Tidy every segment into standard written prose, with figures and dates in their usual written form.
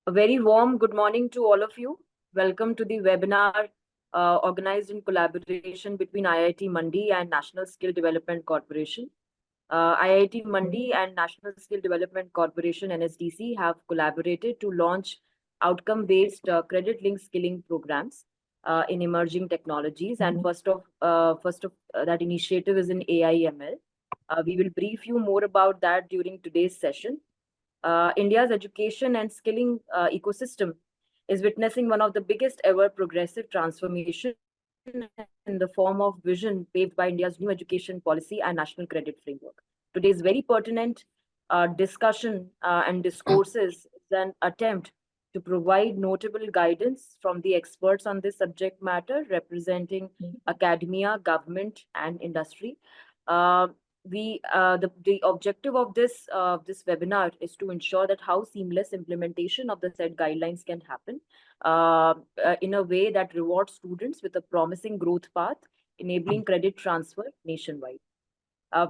A very warm good morning to all of you. Welcome to the webinar organized in collaboration between IIT Mandi and National Skill Development Corporation. IIT Mandi and National Skill Development Corporation (NSDC) have collaborated to launch outcome-based credit-linked skilling programs in emerging technologies. And first of that initiative is in AI/ML. We will brief you more about that during today's session. India's education and skilling ecosystem is witnessing one of the biggest ever progressive transformation in the form of vision paved by India's new education policy and national credit framework. Today's very pertinent discussion and discourses is an attempt to provide notable guidance from the experts on this subject matter, representing academia, government, and industry. Uh, the objective of this webinar is to ensure that how seamless implementation of the said guidelines can happen in a way that rewards students with a promising growth path, enabling credit transfer nationwide.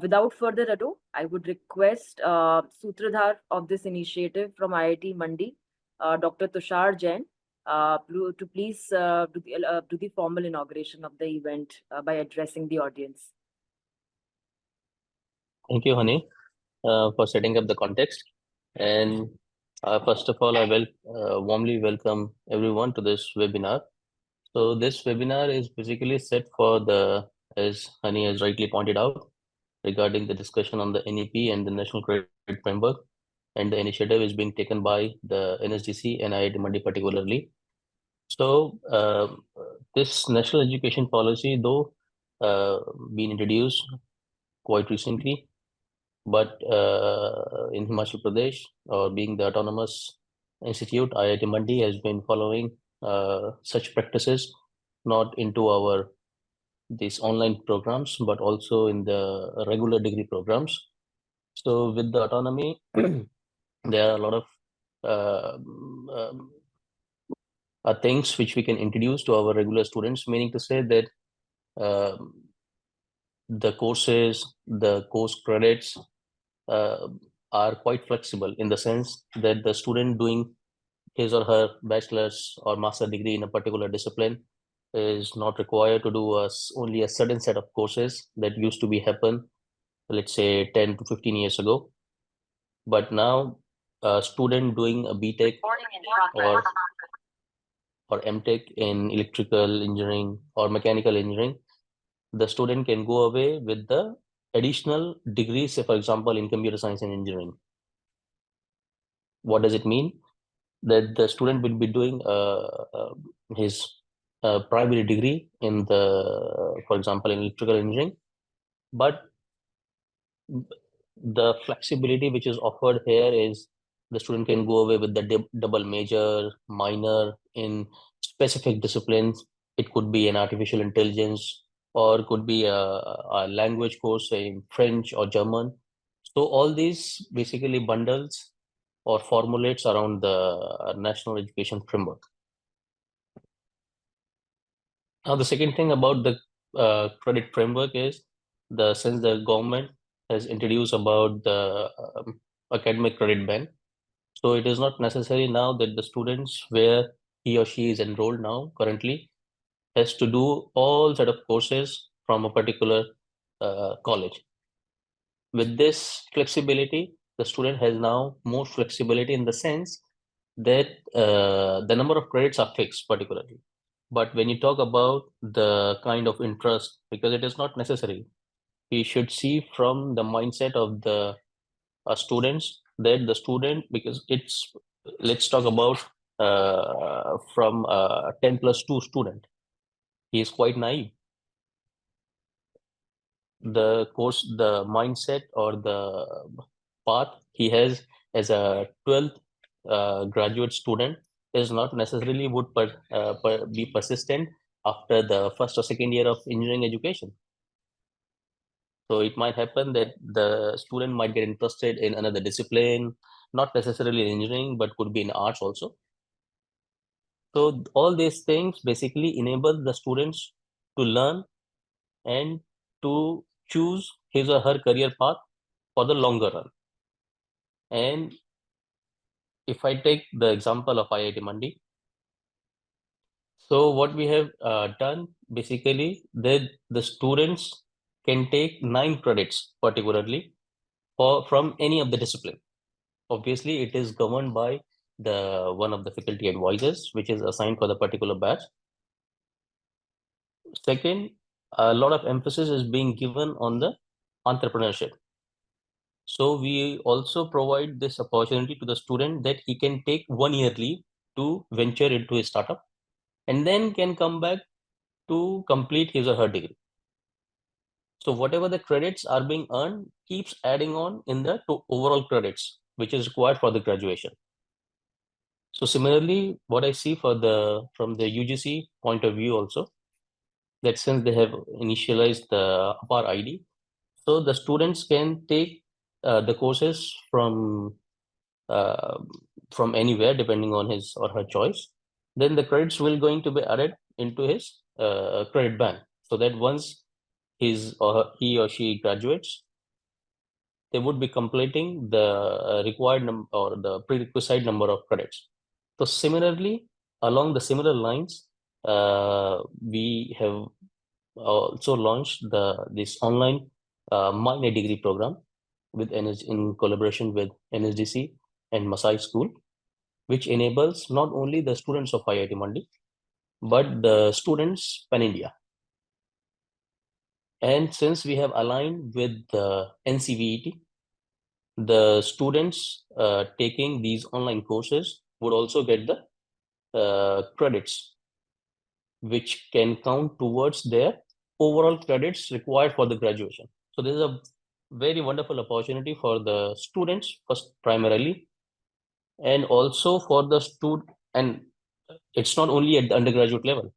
Without further ado, I would request Sutradhar of this initiative from IIT Mandi, Dr. Tushar Jain, to please do the formal inauguration of the event by addressing the audience. Thank you, Honey, for setting up the context. And first of all, I will warmly welcome everyone to this webinar. So this webinar is basically set for as Honey has rightly pointed out, regarding the discussion on the NEP and the National Credit Framework. And the initiative is being taken by the NSDC and IIT Mandi particularly. So this national education policy, though been introduced quite recently, but in Himachal Pradesh, or being the autonomous institute, IIT Mandi has been following such practices, not into these online programs, but also in the regular degree programs. So with the autonomy, there are a lot of things which we can introduce to our regular students, meaning to say that the courses, the course credits, are quite flexible in the sense that the student doing his or her bachelor's or master degree in a particular discipline is not required to do only a certain set of courses that used to be happen, let's say 10 to 15 years ago. But now a student doing a BTech or MTech in electrical engineering or mechanical engineering, the student can go away with the additional degrees, say for example in computer science and engineering. What does it mean? That the student will be doing his primary degree in for example, in electrical engineering, but the flexibility which is offered here is the student can go away with the double major, minor in specific disciplines. It could be an artificial intelligence, or it could be a language course, say in French or German. So all these basically bundles or formulates around the national education framework. Now, the second thing about the credit framework is since the government has introduced about the academic credit ban. So it is not necessary now that the students where he or she is enrolled now currently has to do all set of courses from a particular college. With this flexibility, the student has now more flexibility in the sense that the number of credits are fixed particularly. But when you talk about the kind of interest, because it is not necessary, we should see from the mindset of the students that the student, because let's talk about from 10+2 student. He is quite naive. The mindset or the path he has as a 12th graduate student is not necessarily would be persistent after the first or second year of engineering education. So it might happen that the student might get interested in another discipline, not necessarily in engineering, but could be in arts also. So all these things basically enable the students to learn and to choose his or her career path for the longer run. And if I take the example of IIT Mandi, so what we have done basically that the students can take 9 credits particularly from any of the discipline. Obviously, it is governed by the one of the faculty advisors, which is assigned for the particular batch. Second, a lot of emphasis is being given on the entrepreneurship. So we also provide this opportunity to the student that he can take 1 year leave to venture into a startup and then can come back to complete his or her degree. So whatever the credits are being earned keeps adding on in the overall credits, which is required for the graduation. So similarly, what I see from the UGC point of view also, that since they have initialized the APAR ID, so the students can take the courses uh, from anywhere depending on his or her choice. Then the credits will going to be added into his credit bank, so that once he or she graduates, they would be completing the required number or the prerequisite number of credits. So similarly, along the similar lines, we have also launched this online Mandi degree program with in collaboration with NSDC and Masai School, which enables not only the students of IIT Mandi, but the students pan India. And since we have aligned with the NCVET, the students taking these online courses would also get the credits, which can count towards their overall credits required for the graduation. So this is a very wonderful opportunity for the students, first primarily, and also for the student. And it's not only at the undergraduate level.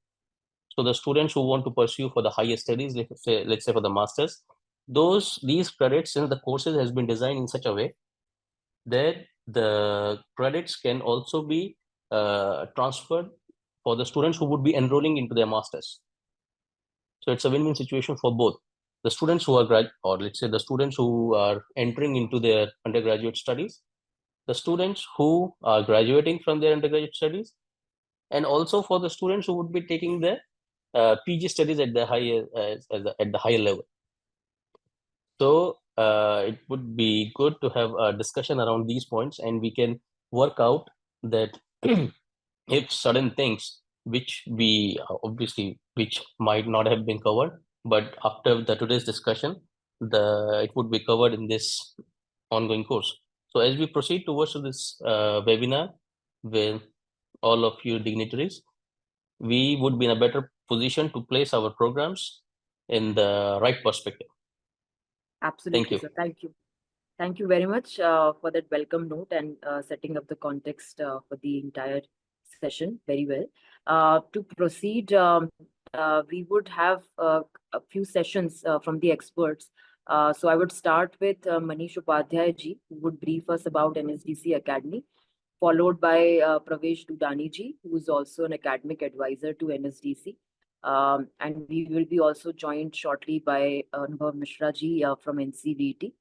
So the students who want to pursue for the higher studies, let's say for the masters, these credits, since the courses has been designed in such a way that the credits can also be transferred for the students who would be enrolling into their masters. So it's a win-win situation for both the students who are or let's say the students who are entering into their undergraduate studies, the students who are graduating from their undergraduate studies, and also for the students who would be taking their PG studies at the higher level. So it would be good to have a discussion around these points, and we can work out that if certain things which we obviously which might not have been covered, but after the today's discussion, it would be covered in this ongoing course. So as we proceed towards this webinar with all of you dignitaries, we would be in a better position to place our programs in the right perspective. Absolutely, Thank you. sir. Thank you. Thank you very much for that welcome note and setting up the context for the entire session very well. To proceed, we would have a few sessions from the experts. So I would start with Manish Upadhyay ji, who would brief us about NSDC Academy, followed by Pravesh Dudani ji, who is also an academic advisor to NSDC. And we will be also joined shortly by Anubhav Mishra ji from NCVT.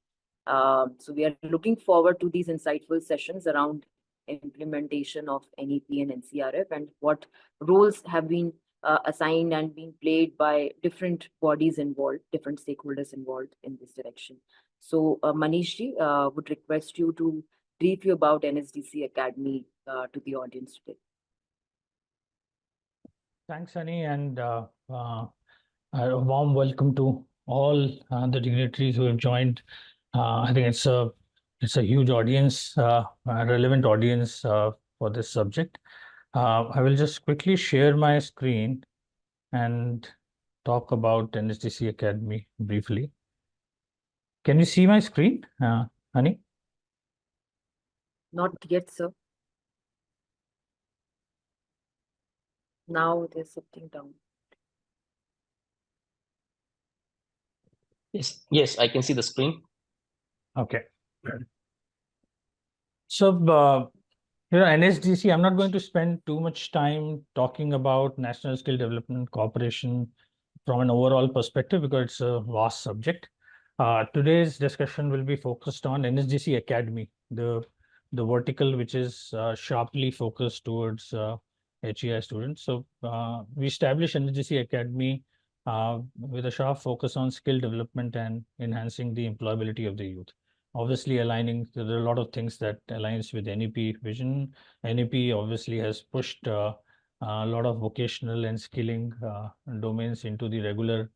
So we are looking forward to these insightful sessions around implementation of NEP and NCRF and what roles have been assigned and being played by different bodies involved, different stakeholders involved in this direction. So Manish ji, would request you to brief you about NSDC Academy to the audience today. Thanks, Sunny, and a warm welcome to all the dignitaries who have joined. I think it's a huge audience, a relevant audience for this subject. I will just quickly share my screen and talk about NSDC Academy briefly. Can you see my screen, Honey? Not yet, sir. Now they're sitting down. Yes, I can see the screen. Okay. So, NSDC, I'm not going to spend too much time talking about National Skill Development Corporation from an overall perspective because it's a vast subject. Today's discussion will be focused on NSDC Academy, the the vertical which is sharply focused towards HEI students. So we established NGC Academy with a sharp focus on skill development and enhancing the employability of the youth. Obviously, aligning, there are a lot of things that aligns with NEP vision. NEP obviously has pushed a lot of vocational and skilling domains into the regular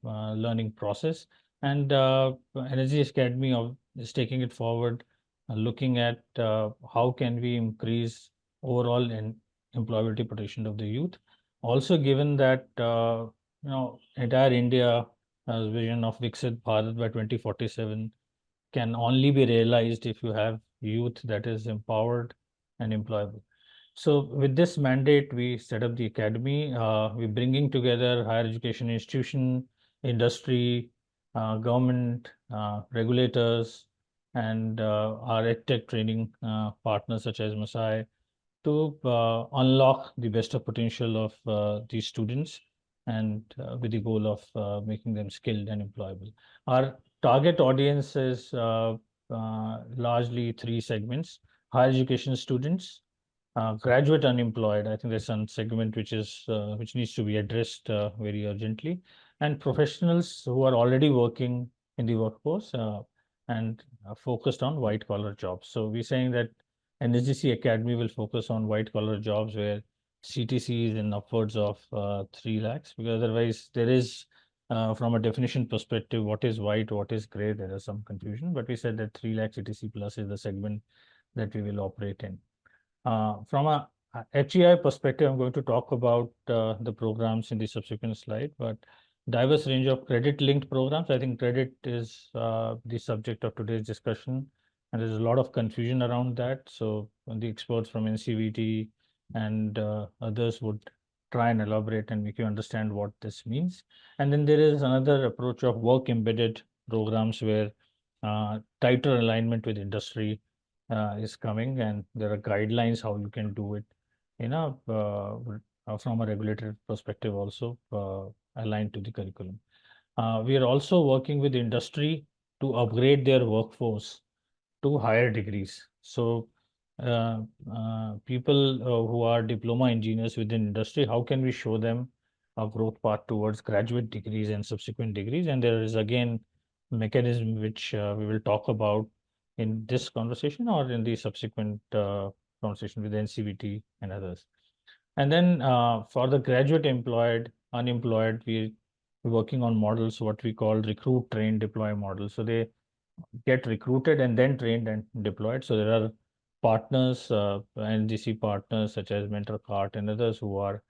learning process. And Energy Academy is taking it forward, looking at how can we increase overall employability potential of the youth. Also, given that entire India vision of Viksit Bharat by 2047 can only be realized if you have youth that is empowered and employable. So with this mandate, we set up the academy. We're bringing together higher education institution, industry, government, regulators, and our EdTech training partners such as Masai to unlock the best of potential of these students, and with the goal of making them skilled and employable. Our target audience is largely three segments: higher education students, graduate unemployed. I think there's some segment which needs to be addressed very urgently, and professionals who are already working in the workforce and focused on white collar jobs. So we're saying that NSGC Academy will focus on white collar jobs where CTC is in upwards of 3 lakhs, because otherwise there is, from a definition perspective, what is white, what is gray, there is some confusion. But we said that 3 lakh CTC plus is the segment that we will operate in. From a HEI perspective, I'm going to talk about the programs in the subsequent slide, but diverse range of credit-linked programs. I think credit is the subject of today's discussion, and there's a lot of confusion around that. So the experts from NCVT and others would try and elaborate and make you understand what this means. And then there is another approach of work-embedded programs where tighter alignment with industry is coming, and there are guidelines how you can do it from a regulatory perspective, also aligned to the curriculum. We are also working with industry to upgrade their workforce to higher degrees. So people who are diploma engineers within industry, how can we show them a growth path towards graduate degrees and subsequent degrees? And there is again mechanism which we will talk about in this conversation or in the subsequent conversation with NCVT and others. And then for the graduate employed, unemployed, we're working on models, what we call recruit, train, deploy models. So they get recruited and then trained and deployed. So there are partners, NGC partners such as MentorCart and others who are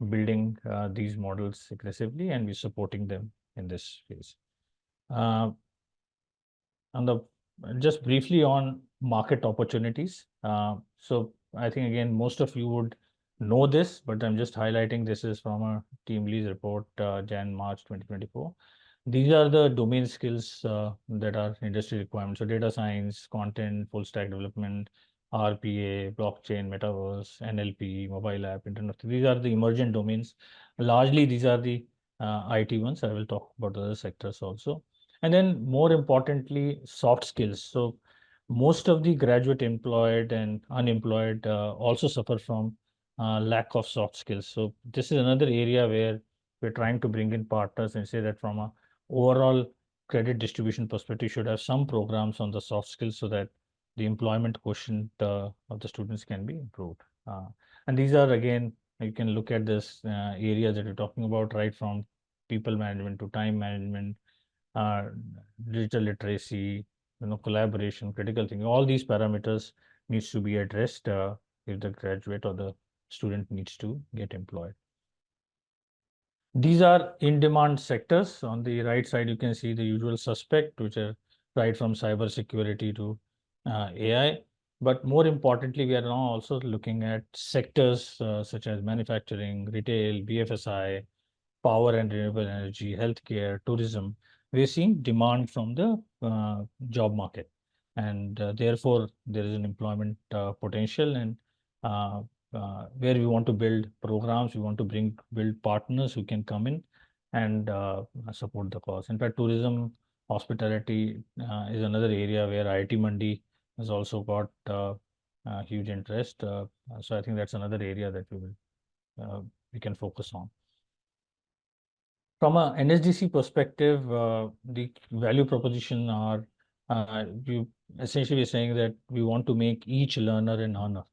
building these models aggressively, and we're supporting them in this phase. Just briefly on market opportunities. So I think again, most of you would know this, but I'm just highlighting this is from a team lead report, March 2024. These are the domain skills that are industry requirements. So data science, content, full stack development, RPA, blockchain, metaverse, NLP, mobile app, internet. These are the emergent domains. Largely, these are the IT ones. I will talk about other sectors also. And then more importantly, soft skills. So most of the graduate employed and unemployed also suffer from lack of soft skills. So this is another area where we're trying to bring in partners and say that from a overall credit distribution perspective, should have some programs on the soft skills so that the employment quotient of the students can be improved. And these are, again, you can look at this areas that we're talking about, right from people management to time management, digital literacy, collaboration, critical thinking. All these parameters needs to be addressed if the graduate or the student needs to get employed. These are in-demand sectors. On the right side, you can see the usual suspect, which are right from cyber security to AI. But more importantly, we are now also looking at sectors such as manufacturing, retail, BFSI, power and renewable energy, healthcare, tourism. We're seeing demand from the job market, and therefore there is an employment potential, and where we want to build programs, we want to build partners who can come in and support the cause. In fact, tourism, hospitality is another area where IIT Mandi has also got huge interest. So I think that's another area that we can focus on. From a NSDC perspective, the value proposition are you essentially saying that we want to make each learner an earner,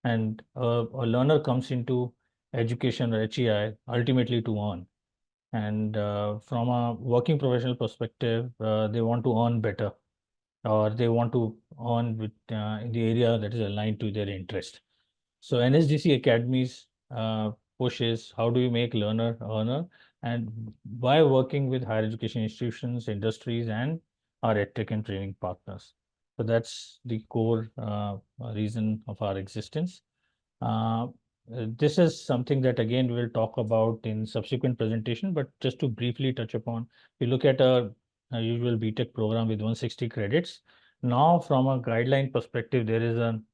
and a learner comes into education or HEI ultimately to earn. And from a working professional perspective, they want to earn better, or they want to earn with in the area that is aligned to their interest. So NSDC Academies pushes how do you make learner earner, and by working with higher education institutions, industries, and our edtech and training partners. So that's the core reason of our existence. Uh, this is something that again we will talk about in subsequent presentation, but just to briefly touch upon, we look at a usual BTech program with 160 credits. Now, from a guideline perspective, there is an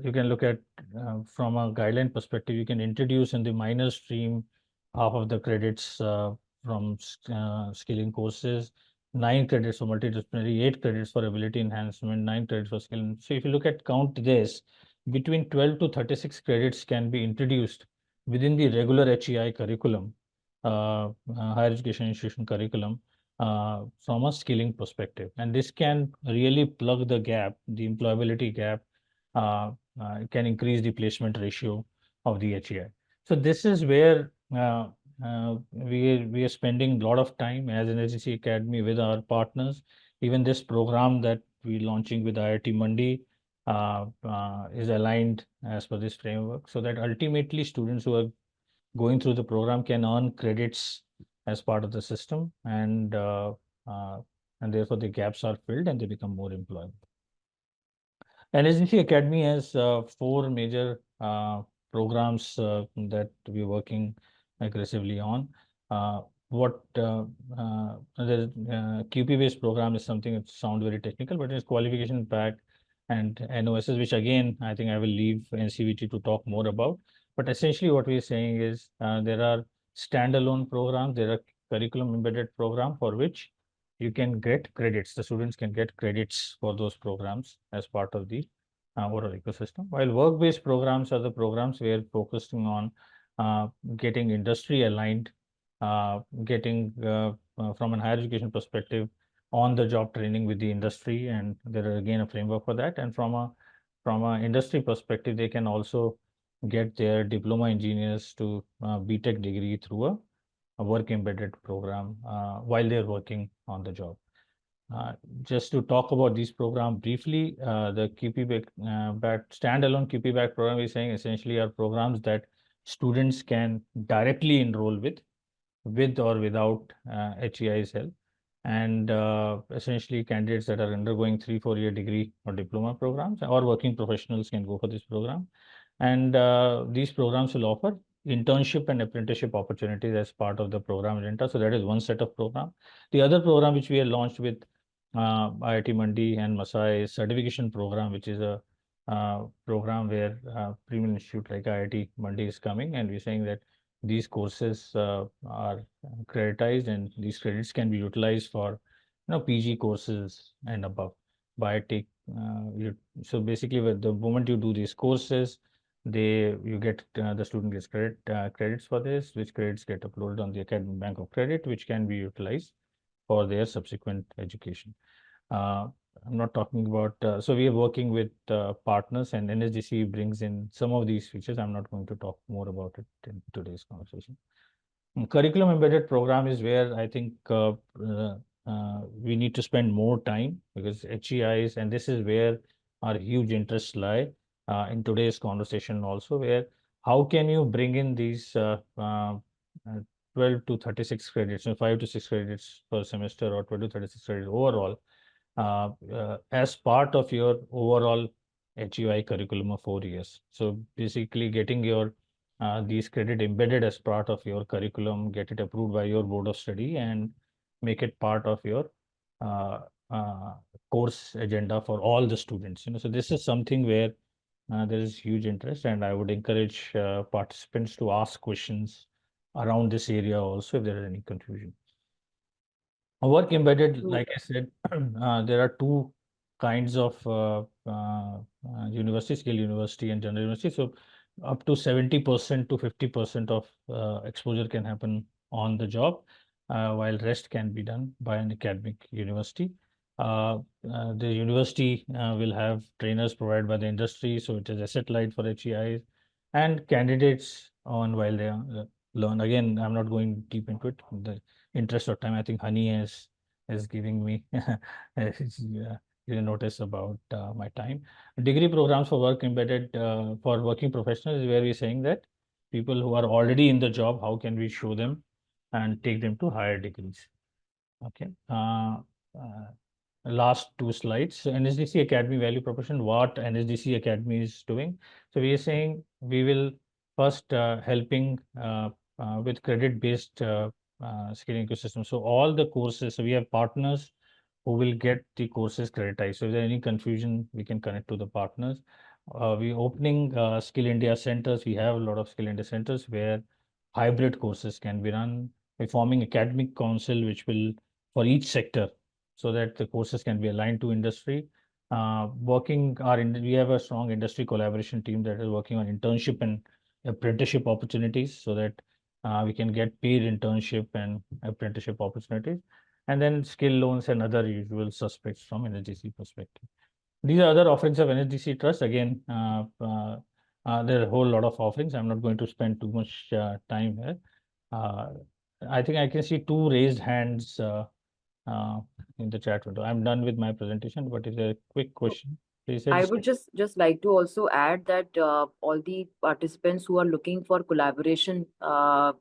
you can look at from a guideline perspective, you can introduce in the minor stream half of the credits from skilling courses, 9 credits for multidisciplinary, 8 credits for ability enhancement, 9 credits for skill. So if you look at count this, between 12 to 36 credits can be introduced within the regular HEI curriculum, higher education institution curriculum, from a skilling perspective. And this can really plug the gap, the employability gap, can increase the placement ratio of the HEI. So this is where we are spending a lot of time as an NSDC Academy with our partners. Even this program that we're launching with IIT Mandi is aligned as per this framework, so that ultimately students who are going through the program can earn credits as part of the system, and therefore the gaps are filled and they become more employable. NSDC Academy has 4 major programs that we're working aggressively on. The QP-based program is something that sounds very technical, but it's qualification pack and NOSs, which again, I think I will leave NCVT to talk more about. But essentially what we're saying is there are standalone programs, there are curriculum embedded program for which you can get credits. The students can get credits for those programs as part of the overall ecosystem. While work-based programs are the programs where focusing on getting industry aligned, getting from a higher education perspective on the job training with the industry, and there are again a framework for that. And from a industry perspective, they can also get their diploma engineers to BTech degree through a work embedded program while they're working on the job. Just to talk about these programs briefly, the QP-back standalone QP-back program is saying essentially are programs that students can directly enroll with or without HEI's help, and essentially candidates that are undergoing 3-4 year degree or diploma programs or working professionals can go for this program. And these programs will offer internship and apprenticeship opportunities as part of the program agenda. So that is one set of program. The other program which we have launched with IIT Mandi and Masai is certification program, which is a program where premium institute like IIT Mandi is coming, and we're saying that these courses are creditized, and these credits can be utilized for PG courses and above. Biotech. So basically, with the moment you do these courses, you get the student gets credits for this, which credits get uploaded on the academic bank of credit, which can be utilized for their subsequent education. I'm not talking about, so we are working with partners, and NSDC brings in some of these features. I'm not going to talk more about it in today's conversation. Curriculum embedded program is where I think we need to spend more time, because HEIs, and this is where our huge interests lie in today's conversation also, where how can you bring in these 12 to 36 credits, 5 to 6 credits per semester, or 12 to 36 credits overall, as part of your overall HEI curriculum of 4 years. So basically getting your these credit embedded as part of your curriculum, get it approved by your board of study, and make it part of your course agenda for all the students. So this is something where there is huge interest, and I would encourage participants to ask questions around this area also if there is any confusion. Work embedded, like I said, there are 2 kinds of university, skill university and general university. So up to 70% to 50% of exposure can happen on the job, while rest can be done by an academic university. The university will have trainers provided by the industry, so it is asset light for HEIs, and candidates on while they learn. Again, I'm not going deep into it. In the interest of time, I think Honey is giving me notice about my time. Degree programs for work embedded for working professionals is where we're saying that people who are already in the job, how can we show them and take them to higher degrees? Okay. Last two slides. So NSDC Academy value proposition, what NSDC Academy is doing. So we are saying we will first helping with credit-based skilling ecosystem. So all the courses, so we have partners who will get the courses creditized. So if there's any confusion, we can connect to the partners. We're opening Skill India centers. We have a lot of Skill India centers where hybrid courses can be run. We're forming academic council, which will for each sector, so that the courses can be aligned to industry. We have a strong industry collaboration team that is working on internship and apprenticeship opportunities, so that we can get paid internship and apprenticeship opportunities, and then skill loans and other usual suspects from NSDC perspective. These are other offerings of NSDC Trust. Again, there are a whole lot of offerings. I'm not going to spend too much time here. I think I can see two raised hands in the chat window. I'm done with my presentation, but is there a quick question? Please. I would just like to also add that all the participants who are looking for collaboration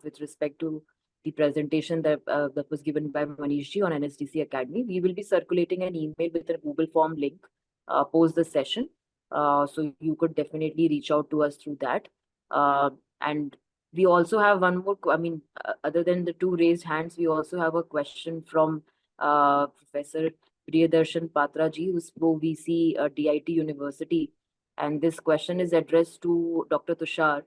with respect to the presentation that was given by Manishji on NSDC Academy, we will be circulating an email with a Google form link post the session. So you could definitely reach out to us through that. And we also have one more, other than the two raised hands, we also have a question from Professor Priyadarshan Patra ji, who's pro VC DIT University. And this question is addressed to Dr. Tushar.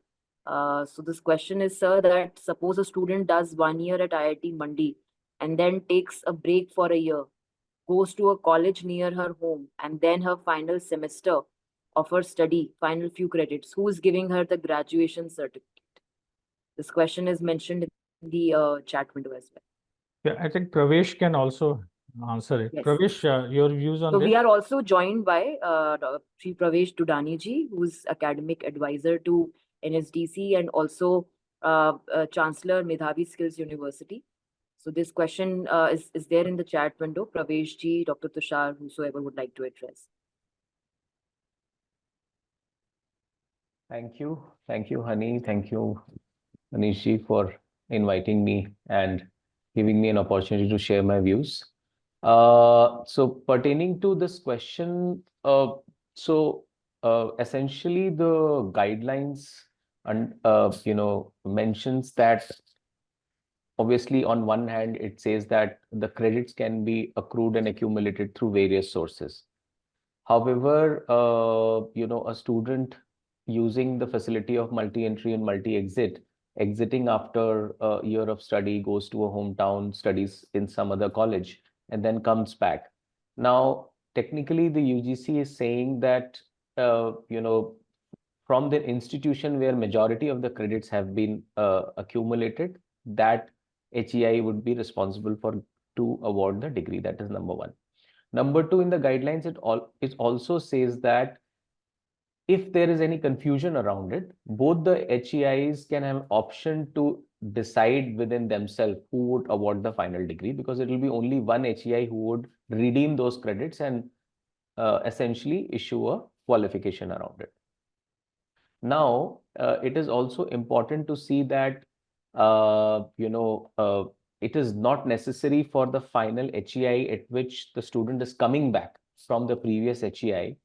So this question is, sir, that suppose a student does 1 year at IIT Mandi and then takes a break for a year, goes to a college near her home, and then her final semester of her study, final few credits, who is giving her the graduation certificate? This question is mentioned in the chat window as well. Yeah, I think Pravesh can also answer it. Yes. Pravesh, your views on So this? we are also joined by Sri Pravesh Dudani ji, who's academic advisor to NSDC and also Chancellor Medhavi Skills University. So this question is there in the chat window. Pravesh ji, Dr. Tushar, whosoever would like to address. Thank you, Hani. Thank you, Manishji, for inviting me and giving me an opportunity to share my views. So pertaining to this question, essentially the guidelines and mentions that obviously on one hand it says that the credits can be accrued and accumulated through various sources. However, a student using the facility of multi-entry and multi-exit, exiting after a year of study, goes to a hometown, studies in some other college, and then comes back. Now, technically, the UGC is saying that, from the institution where majority of the credits have been accumulated, that HEI would be responsible to award the degree. That is number one. Number two, in the guidelines, it also says that if there is any confusion around it, both the HEIs can have option to decide within themselves who would award the final degree, because it will be only one HEI who would redeem those credits and essentially issue a qualification around it. Now, it is also important to see that, it is not necessary for the final HEI at which the student is coming back from the previous HEI,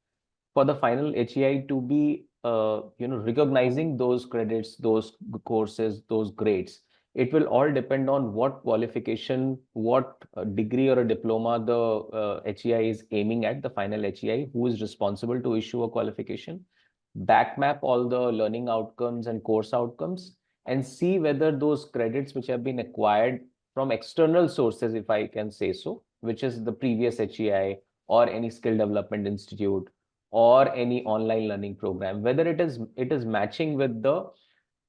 for the final HEI to be, recognizing those credits, those courses, those grades. It will all depend on what qualification, what degree or a diploma the HEI is aiming at, the final HEI, who is responsible to issue a qualification, backmap all the learning outcomes and course outcomes, and see whether those credits which have been acquired from external sources, if I can say so, which is the previous HEI or any skill development institute or any online learning program, whether it is matching with the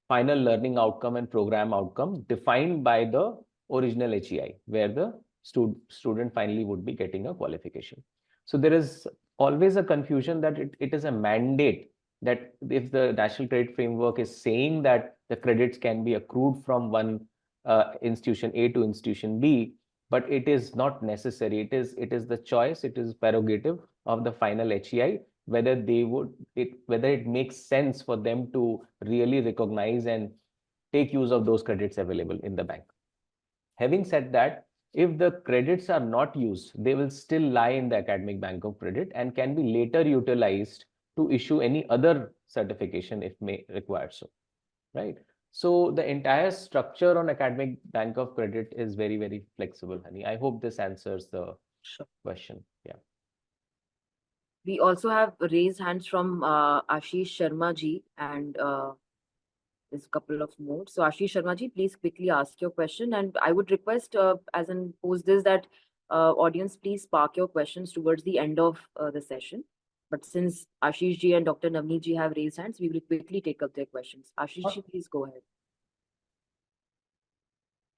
final learning outcome and program outcome defined by the original HEI, where the student finally would be getting a qualification. So there is always a confusion that it is a mandate, that if the national credit framework is saying that the credits can be accrued from one institution A to institution B, but it is not necessary. It is the choice, it is prerogative of the final HEI whether whether it makes sense for them to really recognize and take use of those credits available in the bank. Having said that, if the credits are not used, they will still lie in the academic bank of credit and can be later utilized to issue any other certification if may required so, right? So the entire structure on academic bank of credit is very, very flexible, Honey. I hope this answers the question. Yeah. We also have raised hands from Ashish Sharma ji, and there's a couple of more. So Ashish Sharma ji, please quickly ask your question. And I would request, as in post this, that audience, please park your questions towards the end of the session. But since Ashish ji and Dr. Navneet ji have raised hands, we will quickly take up their questions. Ashish ji, please go ahead.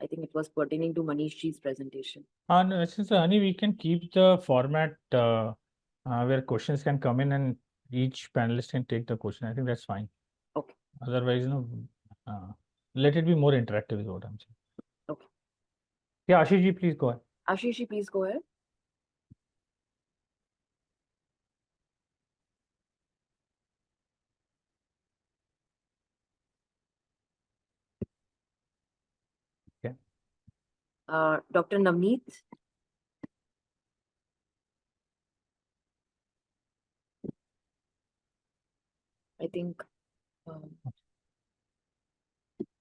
I think it was pertaining to Manish ji's presentation. No, since Honey, we can keep the format where questions can come in and each panelist can take the question. I think that's fine. Okay. Otherwise, let it be more interactive is what I'm saying. Okay. Yeah, Ashish ji, please go ahead. Ashish ji, please go ahead. Okay. Dr. Navneet. I think.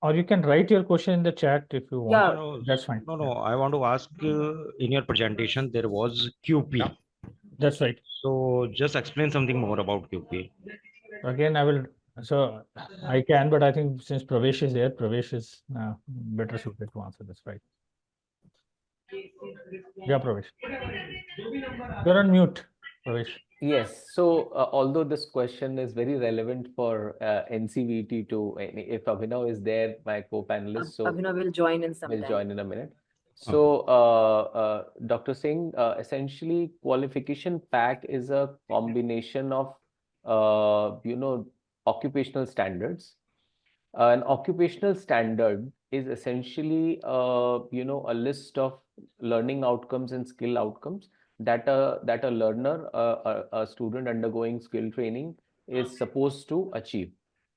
Or you can write your question in the chat if you want. Yeah. No, That's fine. no. I want to ask, in your presentation, there was QP. That's right. So just explain something more about QP. Again, so I can, but I think since Pravesh is there, Pravesh is better suited to answer this, right? Yeah, Pravesh. You're on mute, Pravesh. Yes. So although this question is very relevant for NCVT to, if Abhinav is there, my co-panelist, so Abhinav will join in some will time. join in a minute. So Dr. Singh, essentially qualification pack is a combination of occupational standards. An occupational standard is essentially a list of learning outcomes and skill outcomes that a learner, a student undergoing skill training is supposed to achieve.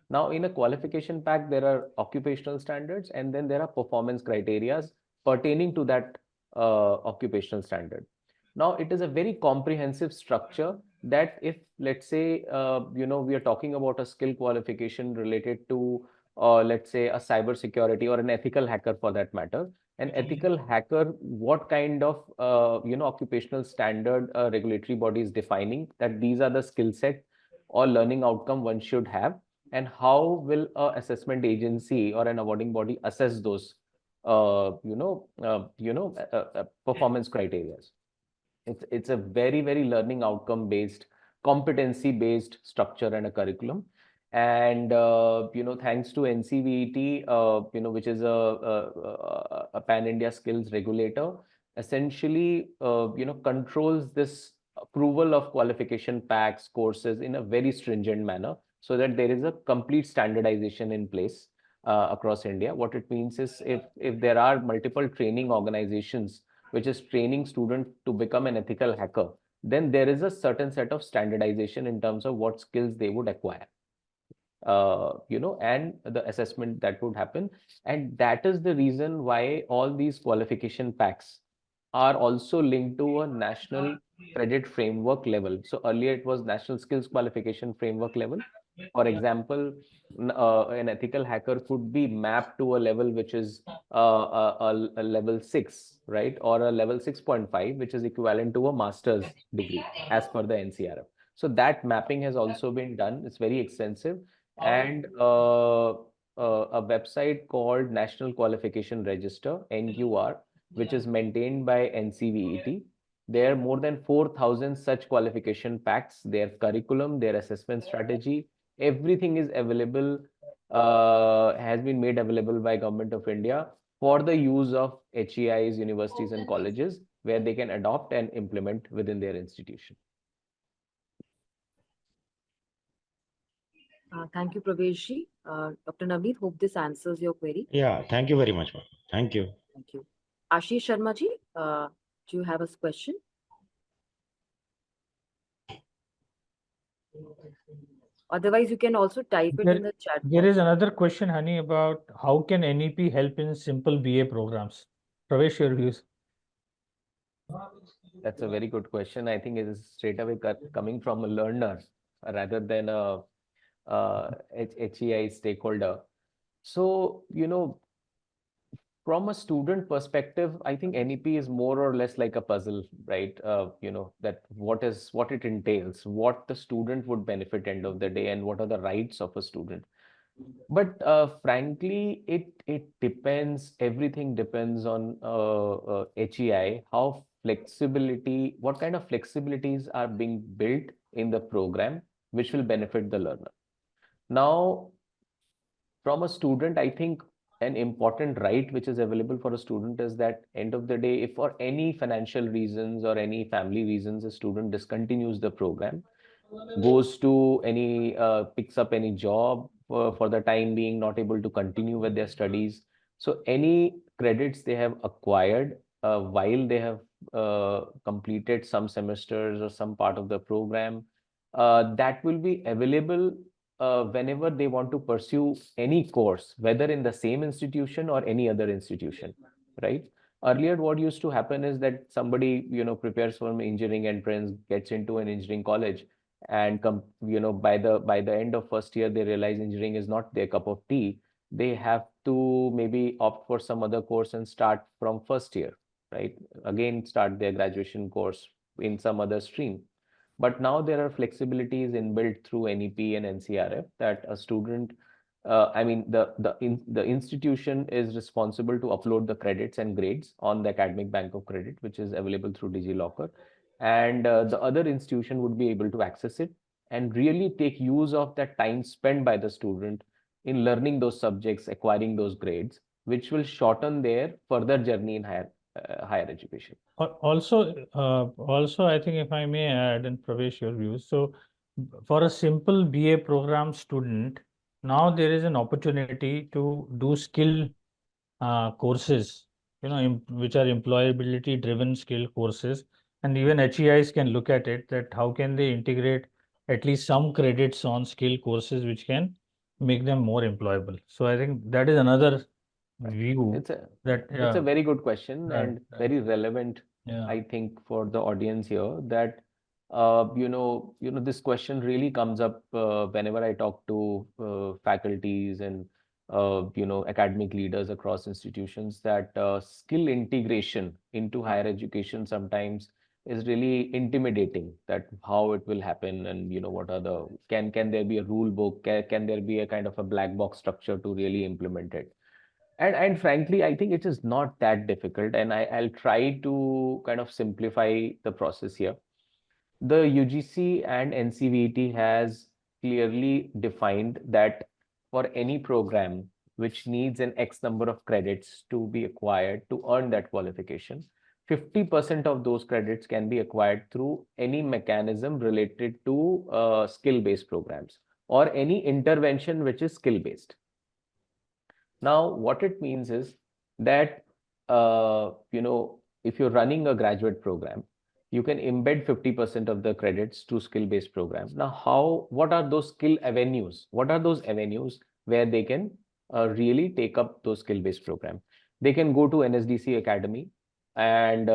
Now, in a qualification pack, there are occupational standards and then there are performance criteria pertaining to that occupational standard. Now, it is a very comprehensive structure that if, let's say, we are talking about a skill qualification related to, let's say, a cyber security or an ethical hacker for that matter. An ethical hacker, what kind of, occupational standard regulatory body is defining that these are the skill set or learning outcome one should have, and how will a assessment agency or an awarding body assess those performance criteria. It's a very, very learning outcome based, competency based structure and a curriculum. And thanks to NCVT, which is a pan India skills regulator, essentially controls this approval of qualification packs courses in a very stringent manner, so that there is a complete standardization in place across India. What it means is, if there are multiple training organizations which is training students to become an ethical hacker, then there is a certain set of standardization in terms of what skills they would acquire. And the assessment that would happen. And that is the reason why all these qualification packs are also linked to a national credit framework level. So earlier it was national skills qualification framework level. For example, an ethical hacker could be mapped to a level which is a level 6, right? Or a level 6.5, which is equivalent to a master's degree as per the NCRF. So that mapping has also been done. It's very extensive. And a website called National Qualification Register, NQR, which is maintained by NCVET, There are more than 4,000 such qualification packs, their curriculum, their assessment strategy, everything is available, has been made available by Government of India for the use of HEIs, universities and colleges, where they can adopt and implement within their institution. Thank you, Praveshji. Dr. Navneet, hope this answers your query. Yeah, thank you very much, ma'am. Thank you. Thank you. Ashish Sharma ji, do you have a question? Otherwise, you can also type it in the chat There box. is another question, Hani, about how can NEP help in simple BA programs? Pravesh, your views. That's a very good question. I think it is straight away coming from a learner rather than a HEI stakeholder. So, from a student perspective, I think NEP is more or less like a puzzle, right? That what it entails, what the student would benefit end of the day, and what are the rights of a student. But frankly, it depends. Everything depends on HEI, what kind of flexibilities are being built in the program, which will benefit the learner. Now, from a student, I think an important right which is available for a student is that end of the day, if for any financial reasons or any family reasons, a student discontinues the program, goes to picks up any job for the time being, not able to continue with their studies. So any credits they have acquired while they have completed some semesters or some part of the program, that will be available whenever they want to pursue any course, whether in the same institution or any other institution, right? Earlier, what used to happen is that somebody, prepares for an engineering entrance, gets into an engineering college, and by the end of first year, they realize engineering is not their cup of tea. They have to maybe opt for some other course and start from first year, right? Again, start their graduation course in some other stream. But now there are flexibilities inbuilt through NEP and NCRF that a student, the institution is responsible to upload the credits and grades on the academic bank of credit, which is available through DigiLocker, and the other institution would be able to access it and really take use of that time spent by the student in learning those subjects, acquiring those grades, which will shorten their further journey in higher education. Also, I think if I may add and Pravesh your views. So, for a simple BA program student, now there is an opportunity to do skill courses, which are employability driven skill courses, and even HEIs can look at it, that how can they integrate at least some credits on skill courses which can make them more employable. So I think that is another view. It's a very good question and very relevant, Yeah. I think, for the audience here, that this question really comes up whenever I talk to faculties and academic leaders across institutions, that skill integration into higher education sometimes is really intimidating, that how it will happen, and what are the can there be a rule book, can there be a kind of a black box structure to really implement it. And frankly, I think it is not that difficult, and I'll try to kind of simplify the process here. The UGC and NCVT has clearly defined that for any program which needs an X number of credits to be acquired to earn that qualification, 50% of those credits can be acquired through any mechanism related to skill-based programs or any intervention which is skill-based. Now, what it means is that, if you're running a graduate program, you can embed 50% of the credits to skill-based programs. Now, what are those skill avenues? What are those avenues where they can really take up those skill-based programs? They can go to NSDC Academy and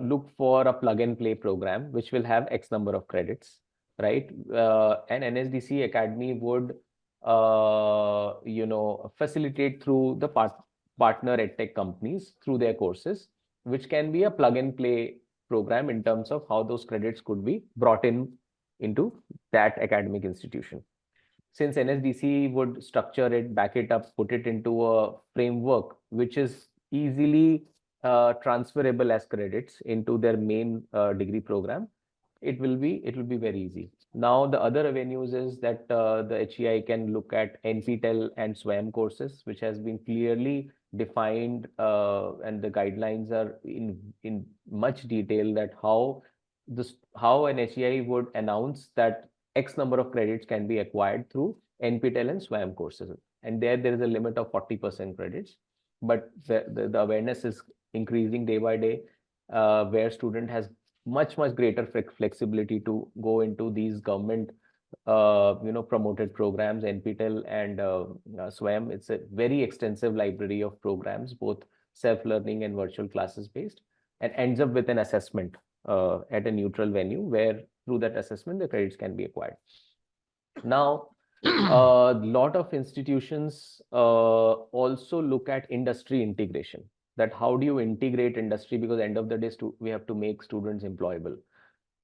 look for a plug and play program, which will have X number of credits, right? And NSDC Academy would facilitate through the partner edtech companies through their courses, which can be a plug and play program in terms of how those credits could be brought into that academic institution. Since NSDC would structure it, back it up, put it into a framework which is easily transferable as credits into their main degree program, it will be very easy. Now the other avenues is that the HEI can look at NPTEL and SWAYAM courses, which has been clearly defined, and the guidelines are in much detail that how an HEI would announce that X number of credits can be acquired through NPTEL and SWAYAM courses, and there is a limit of 40% credits, but the awareness is increasing day by day, where student has much greater flexibility to go into these government promoted programs, NPTEL and SWAYAM. It's a very extensive library of programs, both self-learning and virtual classes based, and ends up with an assessment at a neutral venue where through that assessment the credits can be acquired. Now a lot of institutions also look at industry integration, that how do you integrate industry, because end of the day we have to make students employable.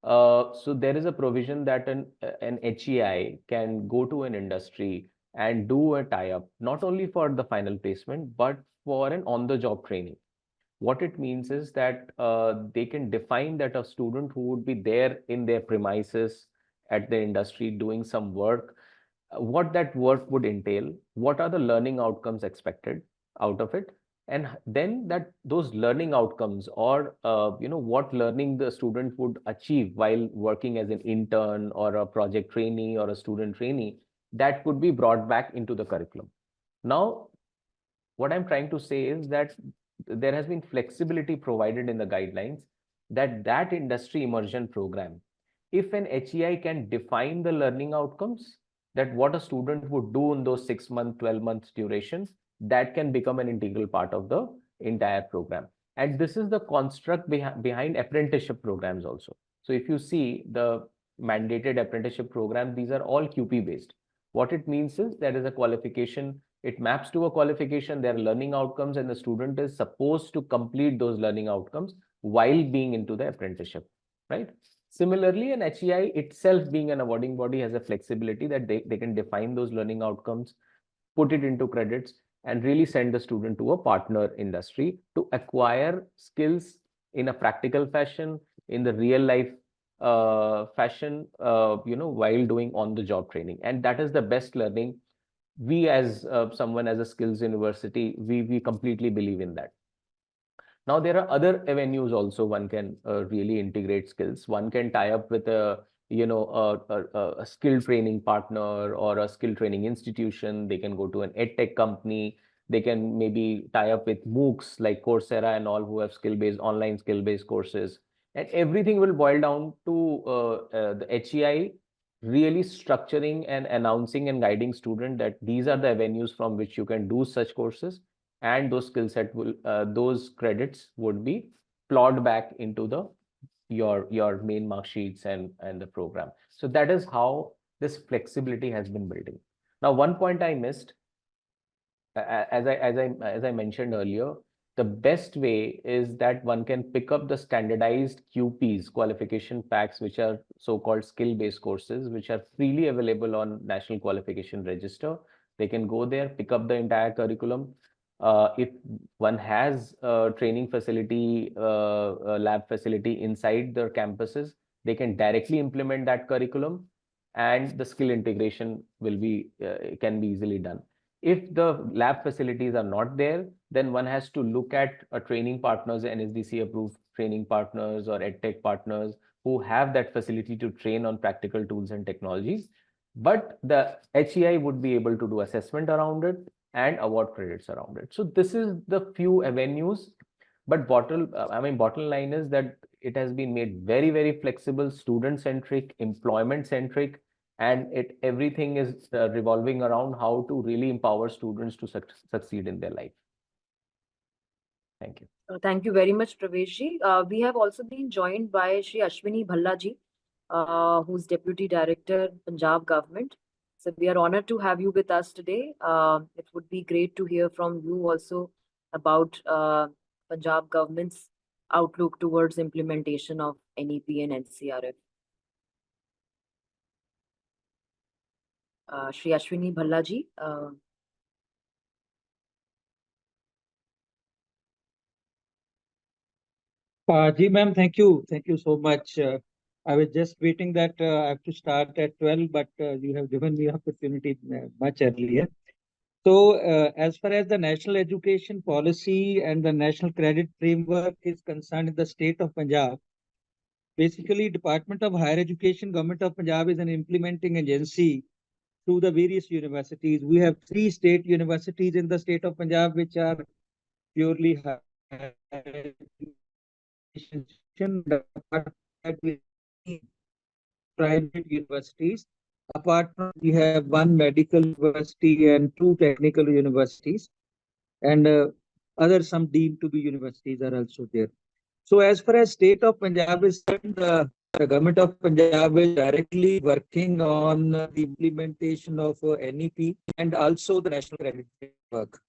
So there is a provision that an HEI can go to an industry and do a tie-up, not only for the final placement, but for an on-the-job training. What it means is that they can define that a student who would be there in their premises at the industry doing some work, what that work would entail, what are the learning outcomes expected out of it, and then that those learning outcomes, or what learning the student would achieve while working as an intern or a project trainee or a student trainee, that could be brought back into the curriculum. Now what I'm trying to say is that there has been flexibility provided in the guidelines that industry immersion program, if an HEI can define the learning outcomes, that what a student would do in those 6 months, 12 months durations, that can become an integral part of the entire program. And this is the construct behind apprenticeship programs also. So if you see the mandated apprenticeship program, these are all QP based. What it means is there is a qualification, it maps to a qualification, there are learning outcomes, and the student is supposed to complete those learning outcomes while being into the apprenticeship, right? Similarly, an HEI itself, being an awarding body, has a flexibility that they can define those learning outcomes, put it into credits, and really send the student to a partner industry to acquire skills in a practical fashion, in the real life fashion, while doing on-the-job training. And that is the best learning. We as someone as a skills university, we completely believe in that. Now, there are other avenues also one can really integrate skills. One can tie up with a skill training partner or a skill training institution. They can go to an edtech company. They can maybe tie up with MOOCs like Coursera and all, who have online skill-based courses. And everything will boil down to the HEI really structuring and announcing and guiding student that these are the avenues from which you can do such courses, and those skill set will those credits would be plowed back into the your main mark sheets and the program. So that is how this flexibility has been building. Now, one point I missed, as I mentioned earlier, the best way is that one can pick up the standardized QPs, qualification packs, which are so-called skill-based courses, which are freely available on National Qualification Register. They can go there, pick up the entire curriculum. If one has a training facility, a lab facility inside their campuses, they can directly implement that curriculum, and the skill integration will be can be easily done. If the lab facilities are not there, then one has to look at a training partners, NSDC approved training partners or edtech partners who have that facility to train on practical tools and technologies. But the HEI would be able to do assessment around it and award credits around it. So this is the few avenues, but bottom line is that it has been made very flexible, student centric, employment centric, and everything is revolving around how to really empower students to succeed in their life. Thank you. Thank you very much, Praveshji. We have also been joined by Shri Ashwini Bhallaji, who's Deputy Director, Punjab Government. So we are honored to have you with us today. It would be great to hear from you also about Punjab government's outlook towards implementation of NEP and NCRF. Shri Ashwini Bhallaji. Ji ma'am, thank you. Thank you so much. I was just waiting that I have to start at 12, but you have given me opportunity much earlier. So, as far as the national education policy and the national credit framework is concerned in the state of Punjab, basically Department of Higher Education, Government of Punjab is an implementing agency through the various universities. We have 3 state universities in the state of Punjab, which are purely higher education. And apart from that, we have private universities. Apart from we have one medical university and 2 technical universities, and other some deemed to be universities are also there. So as far as state of Punjab is concerned, the government of Punjab is directly working on the implementation of NEP and also the national credit framework.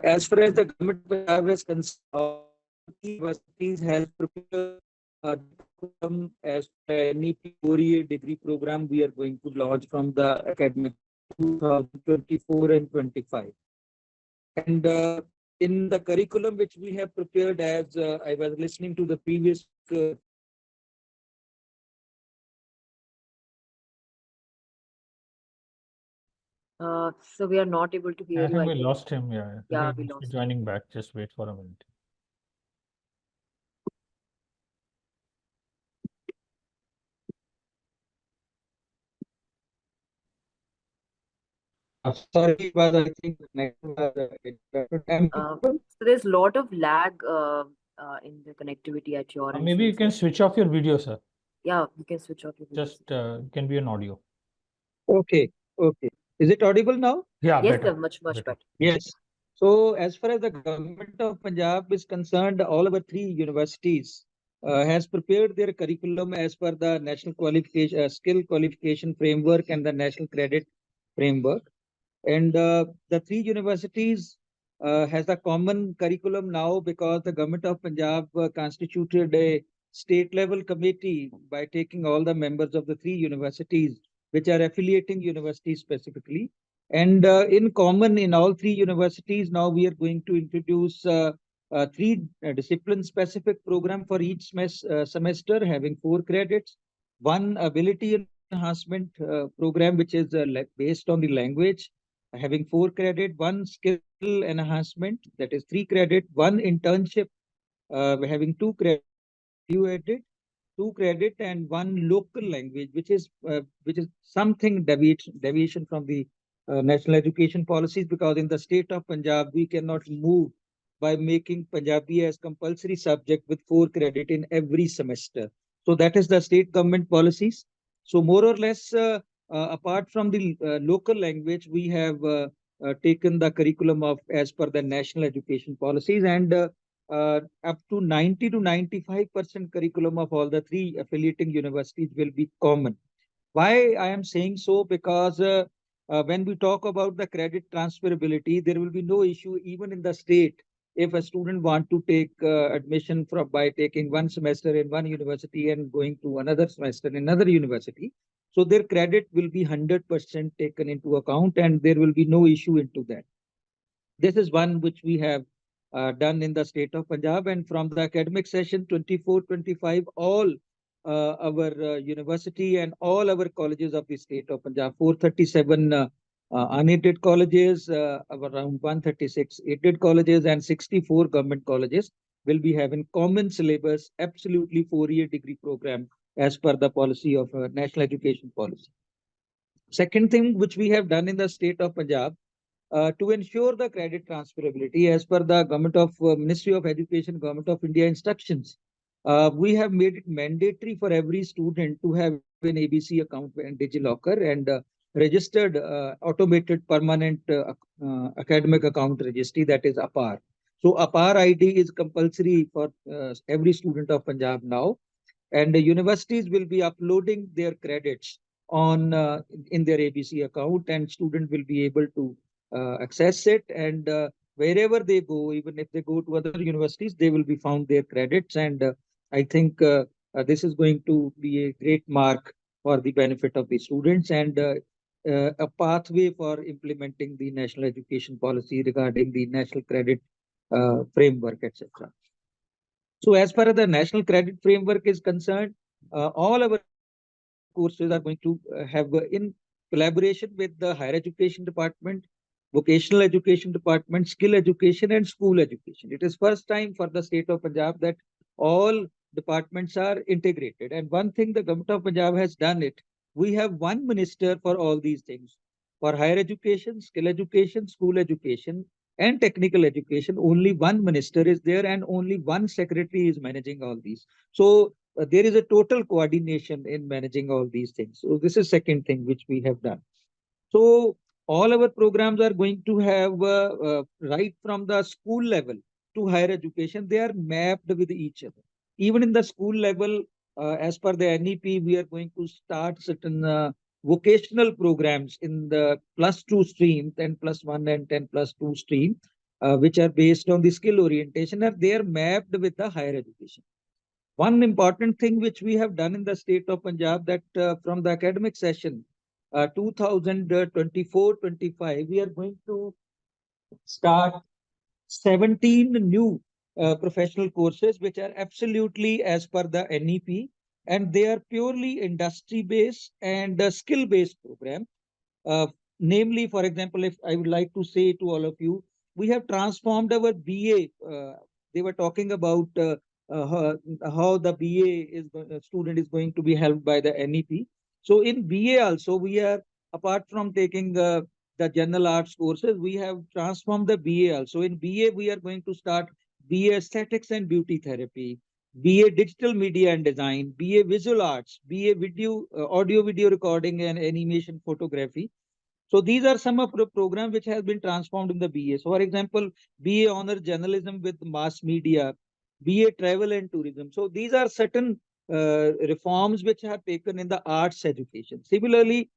As far as the government of Punjab is concerned, all universities has prepared as NEP 4-year degree program we are going to launch from the academic 2024 and 25. And in the curriculum which we have prepared, as I was listening to the previous So we are not able to hear I you. think I we think. lost him. Yeah, Yeah, he we must be lost. joining back. Just wait for a minute. sorry, it was I think So there's a lot of lag in the connectivity at your end. Maybe you can switch off your video, sir. Yeah, you can switch off your video. Just can be an audio. Okay, okay. Is it audible now? Yeah, Yes, better. sir, much better. Yes. So as far as the government of Punjab is concerned, all our 3 universities has prepared their curriculum as per the national qualification, skill qualification framework and the national credit framework. And the 3 universities has a common curriculum now because the government of Punjab constituted a state level committee by taking all the members of the 3 universities, which are affiliating universities specifically. And in common in all 3 universities, now we are going to introduce 3 discipline specific program for each semester, having 4 credits, one ability enhancement program, which is based on the language, having 4 credit, one skill enhancement, that is 3 credit, one internship, having 2 credit, you added 2 credit, and one local language, which is something deviation from the national education policies, because in the state of Punjab we cannot move by making Punjabi as compulsory subject with 4 credit in every semester. So that is the state government policies. So more or less, apart from the local language, we have taken the curriculum of as per the national education policies, and up to 90 to 95% curriculum of all the 3 affiliating universities will be common. Why I am saying so? Because when we talk about the credit transferability, there will be no issue even in the state. If a student want to take admission from by taking one semester in one university and going to another semester in another university, so their credit will be 100% taken into account, and there will be no issue into that. This is one which we have done in the state of Punjab, and from the academic session 24-25, all our university and all our colleges of the state of Punjab, 437 unaided colleges, around 136 aided colleges, and 64 government colleges will be having common syllabus, absolutely 4-year degree program as per the policy of national education policy. Second thing which we have done in the state of Punjab, to ensure the credit transferability as per the government of Ministry of Education, Government of India instructions, we have made it mandatory for every student to have an ABC account and DigiLocker, and registered automated permanent academic account registry, that is APAR. So APAR ID is compulsory for every student of Punjab now, and the universities will be uploading their credits on in their ABC account, and student will be able to access it, and wherever they go, even if they go to other universities, they will be found their credits, and I think this is going to be a great mark for the benefit of the students, and a pathway for implementing the national education policy regarding the national credit framework, etc. So as far as the national credit framework is concerned, all our courses are going to have in collaboration with the higher education department, vocational education department, skill education and school education. It is first time for the state of Punjab that all departments are integrated. And one thing the government of Punjab has done it, we have one minister for all these things. For higher education, skill education, school education, and technical education, only one minister is there and only one secretary is managing all these. So there is a total coordination in managing all these things. So this is second thing which we have done. So all our programs are going to have right from the school level to higher education, they are mapped with each other. Even in the school level, as per the NEP, we are going to start certain vocational programs in the +2 stream, 10+1 and 10+2 stream, which are based on the skill orientation, and they are mapped with the higher education. One important thing which we have done in the state of Punjab, that from the academic session 2024-25, we are going to start 17 new professional courses which are absolutely as per the NEP, and they are purely industry based and skill based program. Uh, Namely, for example, if I would like to say to all of you, we have transformed our BA. They were talking about how the BA student is going to be helped by the NEP. So in BA also, we are, apart from taking the general arts courses, we have transformed the BA also. In BA, we are going to start BA Aesthetics and Beauty Therapy, BA Digital Media and Design, BA Visual Arts, BA Video, Audio Video Recording and Animation Photography. So these are some of the programs which has been transformed in the BA. So for example, BA Honor Journalism with Mass Media, BA Travel and Tourism. So these are certain reforms which have taken in the arts education. Similarly,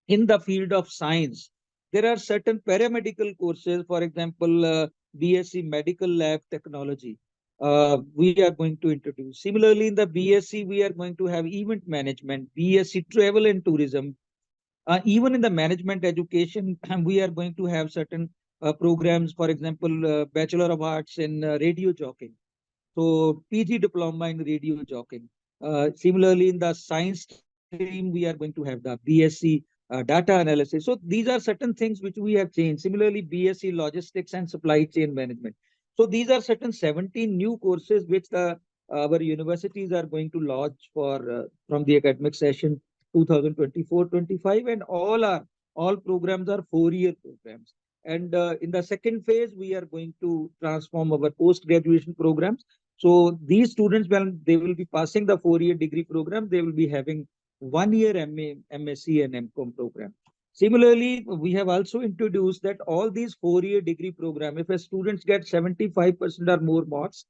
in the field of science, there are certain paramedical courses, for example, BSc Medical Lab Technology. We are going to introduce. Similarly, in the BSc, we are going to have event management, BSc Travel and Tourism. Even in the management education, we are going to have certain programs, for example, Bachelor of Arts in radio jockeying. So PG diploma in radio jockeying. Similarly, in the science stream, we are going to have the BSc data analysis. So these are certain things which we have changed. Similarly, BSc logistics and supply chain management. So these are certain 17 new courses which our universities are going to launch for from the academic session 2024-25, and all programs are 4-year programs. And in the second phase, we are going to transform our post-graduation programs. So these students, when they will be passing the 4-year degree program, they will be having 1-year MA, MSc and MCom program. Similarly, we have also introduced that all these 4-year degree program, if a students get 75% or more marks,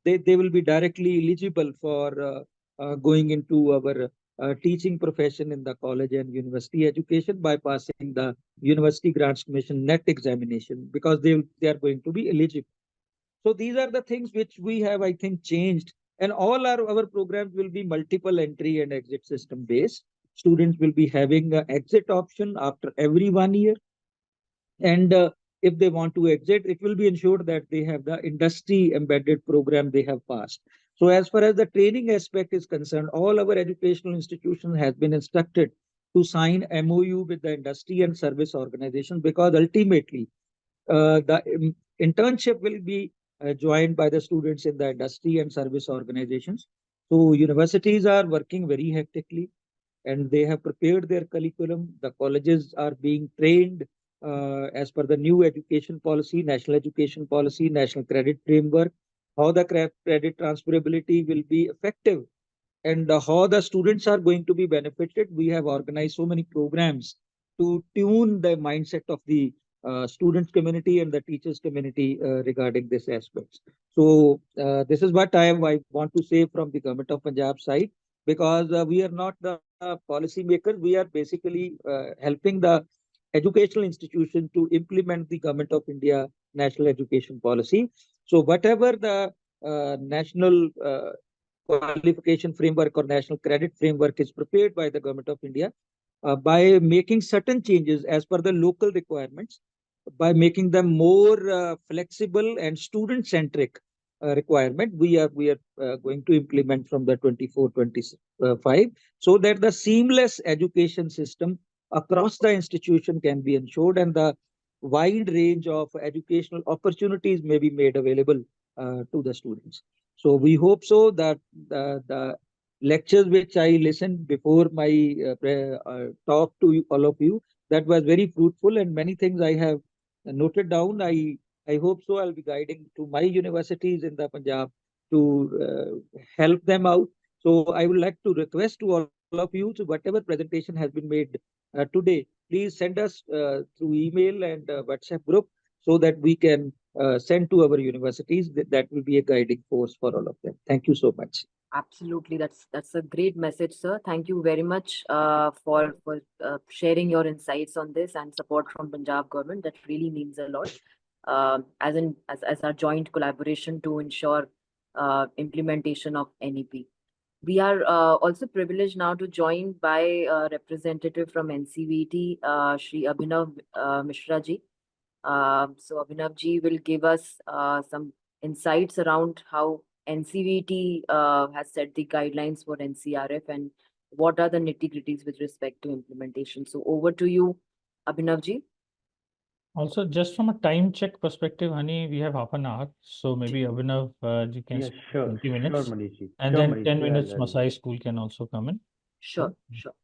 they will be directly eligible for going into our teaching profession in the college and university education by passing the University Grants Commission NET examination, because they are going to be eligible. So these are the things which we have, I think, changed. And all our programs will be multiple entry and exit system based. Students will be having an exit option after every 1 year. And if they want to exit, it will be ensured that they have the industry embedded program they have passed. So as far as the training aspect is concerned, all our educational institutions has been instructed to sign MOU with the industry and service organizations, because ultimately the internship will be joined by the students in the industry and service organizations. So universities are working very hectically and they have prepared their curriculum. The colleges are being trained as per the new education policy, national education policy, national credit framework, how the credit transferability will be effective, and how the students are going to be benefited. We have organized so many programs to tune the mindset of the students community and the teachers community regarding this aspects. So this is what I want to say from the government of Punjab side, because we are not the policy makers. We are basically helping the educational institution to implement the government of India national education policy. So whatever the national qualification framework or national credit framework is prepared by the government of India, by making certain changes as per the local requirements, by making them more flexible and student centric, requirement we are going to implement from the 24-25, so that the seamless education system across the institution can be ensured and the wide range of educational opportunities may be made available to the students. So we hope so that the lectures which I listened before my talk to all of you, that was very fruitful and many things I have noted down. I hope so. I'll be guiding to my universities in the Punjab to help them out. So I would like to request to all of you, so whatever presentation has been made today, please send us through email and WhatsApp group so that we can send to our universities. That will be a guiding force for all of them. Thank you so much. Absolutely, that's a great message, sir. Thank you very much for sharing your insights on this and support from Punjab government. That really means a lot. As our joint collaboration to ensure implementation of NEP. We are also privileged now to join by a representative from NCVT, Shri Abhinav Mishra ji. So Abhinav ji will give us some insights around how NCVT has set the guidelines for NCRF and what are the nitty-gritties with respect to implementation. So over to you, Abhinav ji. Also, just from a time check perspective, Honey, we have half an hour. So maybe Abhinav, you can Yeah, spend sure, 20 sure, minutes. Manish ji. And Sure, then Manish 10 ji, minutes, I'll- Masai School can also come in. Sure, sure.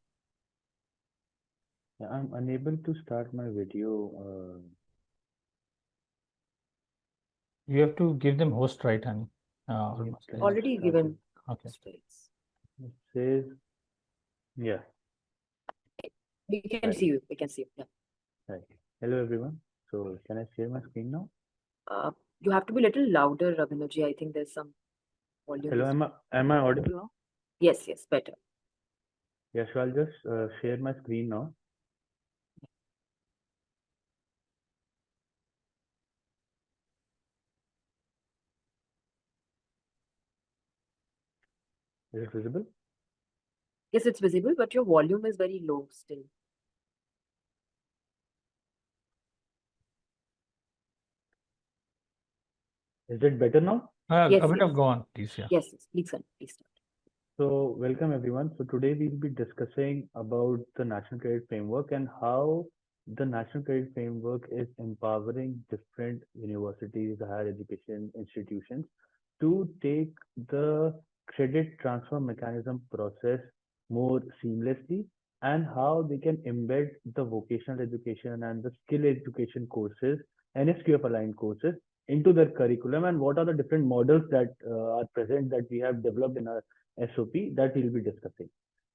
Yeah, I'm unable to start my video. You have to give them host right, Honey. Yes, Almost. I Already started. given Okay. space. It says, yeah, We can right, see you. We can see you. Yeah. right. Hello, everyone. So, can I share my screen now? You have to be a little louder, Abhinav ji. I think there's some volume. Hello, am I audible now? Yes, better. Yeah, so I'll just share my screen now. Is it visible? Yes, it's visible, but your volume is very low still. Is it better now? Yes, Abhinav, yes. go on, please. Yeah. Yes, please start. So, welcome everyone. So, today we'll be discussing about the National Credit Framework and how the National Credit Framework is empowering different universities, higher education institutions to take the credit transfer mechanism process more seamlessly and how they can embed the vocational education and the skill education courses, NSQF aligned courses into their curriculum, and what are the different models that are present that we have developed in our SOP that we'll be discussing.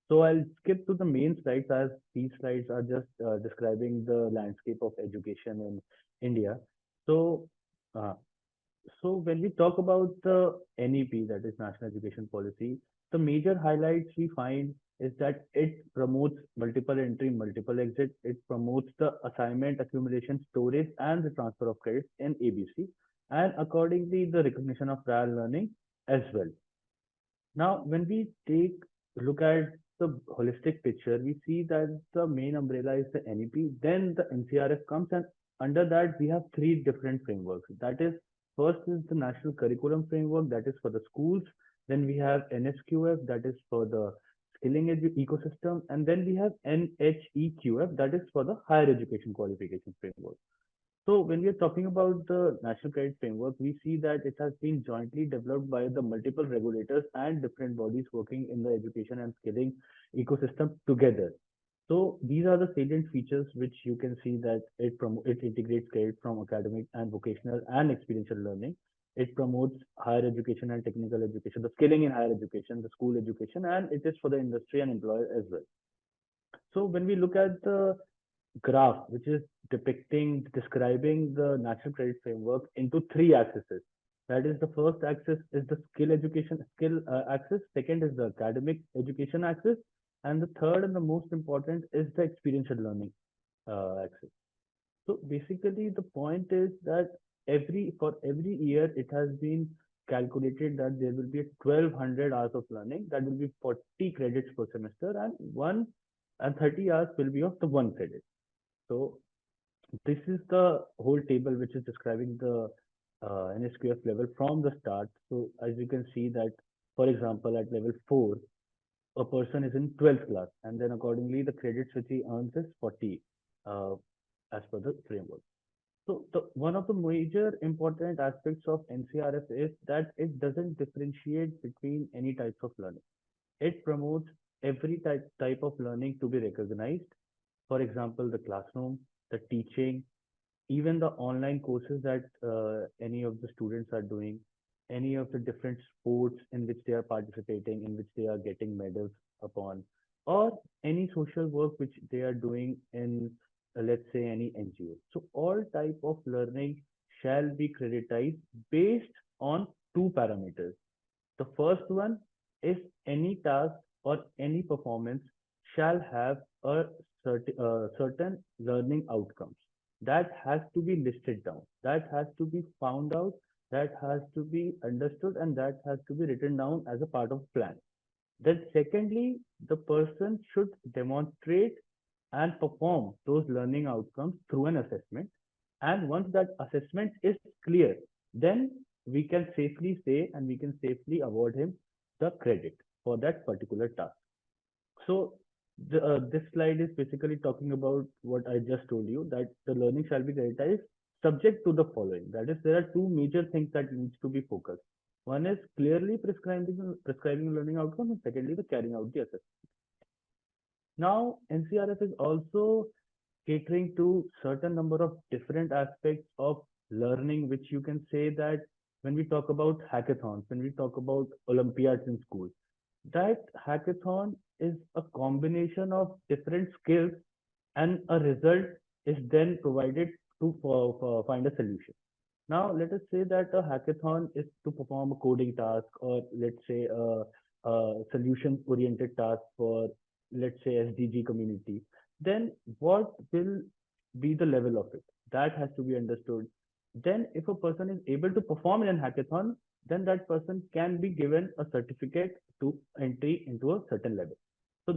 So I'll skip to the main slides, as these slides are just describing the landscape of education in India. So, uh, so when we talk about the NEP, that is National Education Policy, the major highlights we find is that it promotes multiple entry, multiple exit. It promotes the assignment, accumulation, storage, and the transfer of credits in ABC, and accordingly the recognition of prior learning as well. Now, when we take a look at the holistic picture, we see that the main umbrella is the NEP, then the NCRF comes, and under that we have three different frameworks. That is, first is the National Curriculum Framework, that is for the schools. Then we have NSQF, that is for the skilling ecosystem, and then we have NHEQF, that is for the higher education qualification framework. So when we are talking about the National Credit Framework, we see that it has been jointly developed by the multiple regulators and different bodies working in the education and skilling ecosystem together. So these are the salient features which you can see that it integrates credit from academic and vocational and experiential learning. It promotes higher education and technical education, the skilling in higher education, the school education, and it is for the industry and employer as well. So when we look at the graph, which is describing the National Credit Framework into three axes. That is, the first axis is the skill education axis, second is the academic education axis, and the third and the most important is the experiential learning axis. So basically, the point is that for every year, it has been calculated that there will be 1,200 hours of learning. That will be 40 credits per semester, and 30 hours will be of the one credit. So this is the whole table which is describing the NSQF level from the start. So as you can see that, for example, at level 4, a person is in 12th class, and then accordingly the credits which he earns is 40 uh, as per the framework. So one of the major important aspects of NCRF is that it doesn't differentiate between any types of learning. It promotes every type of learning to be recognized. For example, the classroom, the teaching, even the online courses that any of the students are doing, any of the different sports in which they are participating, in which they are getting medals upon, or any social work which they are doing in, let's say, any NGO. So all type of learning shall be creditized based on two parameters. The first one is any task or any performance shall have a certain learning outcomes. That has to be listed down. That has to be found out. That has to be understood, and that has to be written down as a part of plan. Then secondly, the person should demonstrate and perform those learning outcomes through an assessment. And once that assessment is clear, then we can safely say and we can safely award him the credit for that particular task. So this slide is basically talking about what I just told you, that the learning shall be creditized subject to the following. That is, there are two major things that needs to be focused. One is clearly prescribing learning outcome, and secondly, the carrying out the assessment. Now, NCRF is also catering to certain number of different aspects of learning, which you can say that when we talk about hackathons, when we talk about Olympiads in school, that hackathon is a combination of different skills, and a result is then provided to for find a solution. Now, let us say that a hackathon is to perform a coding task, or let's say a solution-oriented task for, let's say, SDG community. Then what will be the level of it? That has to be understood. Then, if a person is able to perform in a hackathon, then that person can be given a certificate to entry into a certain level. So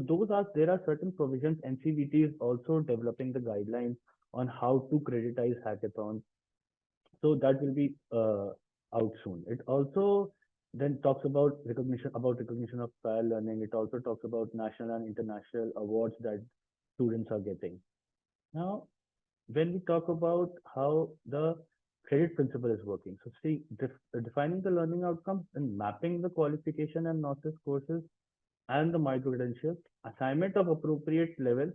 there are certain provisions. NCVT is also developing the guidelines on how to creditize hackathons, so that will be out soon. It also then talks about recognition of prior learning. It also talks about national and international awards that students are getting. Now, when we talk about how the credit principle is working, so see, defining the learning outcomes and mapping the qualification and gnosis courses and the micro credentials, assignment of appropriate levels,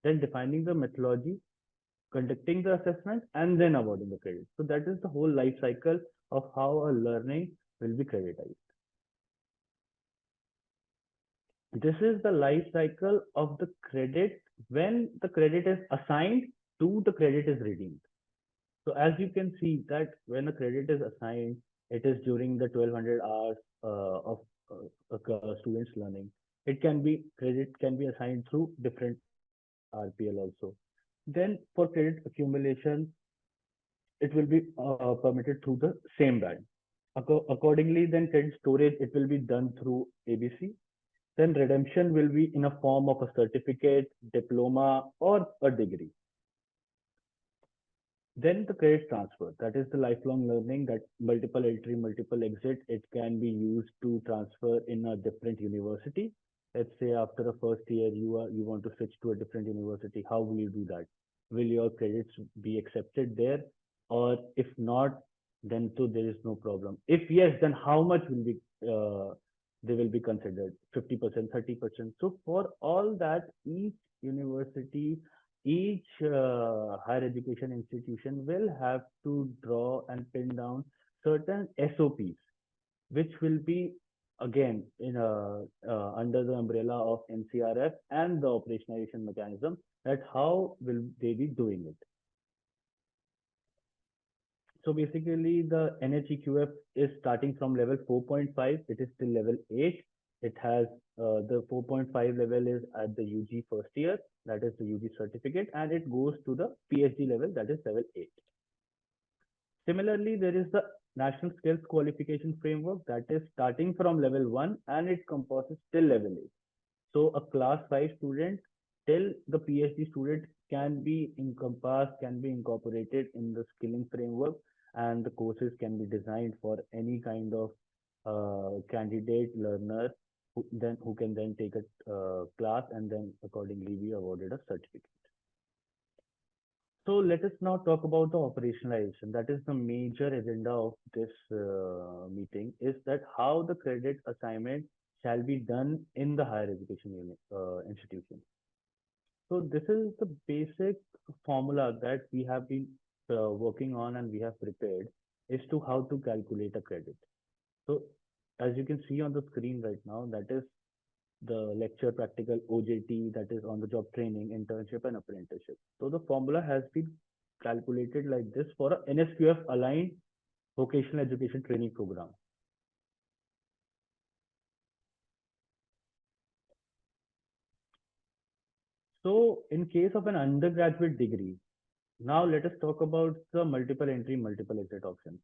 then defining the methodology, conducting the assessment, and then awarding the credit. So that is the whole life cycle of how a learning will be creditized. This is the life cycle of the credit when the credit is assigned to the credit is redeemed. So as you can see that when a credit is assigned, it is during the 1200 hours of students learning. It can be credit can be assigned through different RPL also. Then for credit accumulation, it will be permitted through the same band. Accordingly, then credit storage, it will be done through ABC. Then redemption will be in a form of a certificate, diploma, or a degree. Then the credit transfer, that is the lifelong learning, that multiple entry, multiple exit, it can be used to transfer in a different university. Let's say after a first year, you want to switch to a different university. How will you do that? Will your credits be accepted there? Or if not, then so there is no problem. If yes, then how much will be they will be considered? 50%, 30%. So for all that, each university, each higher education institution will have to draw and pin down certain SOPs, which will be again in under the umbrella of NCRF and the operationalization mechanism, that how will they be doing it. So basically the NHEQF is starting from level 4.5, it is till level 8. It has the 4.5 level is at the UG first year, that is the UG certificate, and it goes to the PhD level, that is level 8. Similarly, there is the National Skills Qualification Framework that is starting from level 1 and it compasses till level 8. So a class 5 student till the PhD student can be encompassed, can be incorporated in the skilling framework, and the courses can be designed for any kind of candidate learner who can then take a class and then accordingly be awarded a certificate. So let us now talk about the operationalization. That is the major agenda of this meeting, is that how the credit assignment shall be done in the higher education institution. So this is the basic formula that we have been working on and we have prepared as to how to calculate a credit. So as you can see on the screen right now, that is the lecture, practical, OJT, that is on the job training, internship and apprenticeship. So the formula has been calculated like this for a NSQF aligned vocational education training program. So in case of an undergraduate degree, now let us talk about the multiple entry, multiple exit option.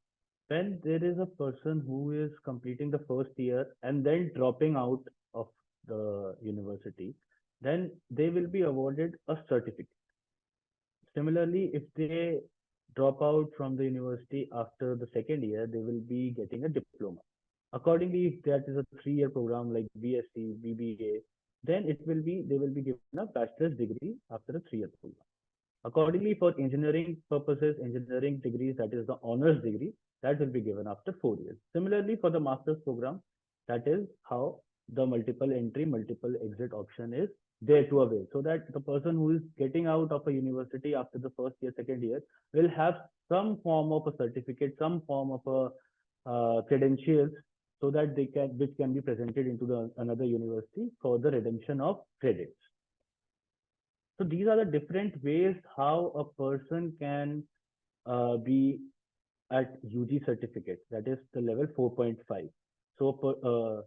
When there is a person who is completing the first year and then dropping out of the university, then they will be awarded a certificate. Similarly, if they drop out from the university after the second year, they will be getting a diploma. Accordingly, if that is a 3-year program like BSc, BBA, then they will be given a bachelor's degree after a 3-year program. Accordingly, for engineering purposes, engineering degrees, that is the honors degree, that will be given after 4 years. Similarly, for the master's program, that is how the multiple entry, multiple exit option is there to avail. So that the person who is getting out of a university after the first year, second year, will have some form of a certificate, some form of a credentials, so that which can be presented into another university for the redemption of credits. So these are the different ways how a person can be at UG certificate, that is the level 4.5. So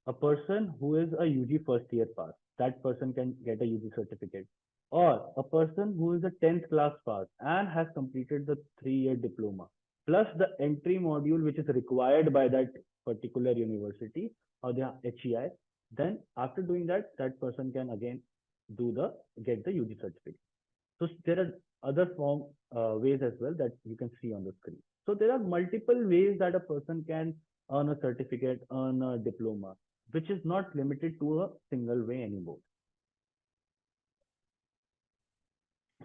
a person who is a UG first year pass, that person can get a UG certificate. Or a person who is a 10th class pass and has completed the 3-year diploma, plus the entry module which is required by that particular university or the HEI, then after doing that, that person can again get the UG certificate. So there are other ways as well that you can see on the screen. So there are multiple ways that a person can earn a certificate, earn a diploma, which is not limited to a single way anymore.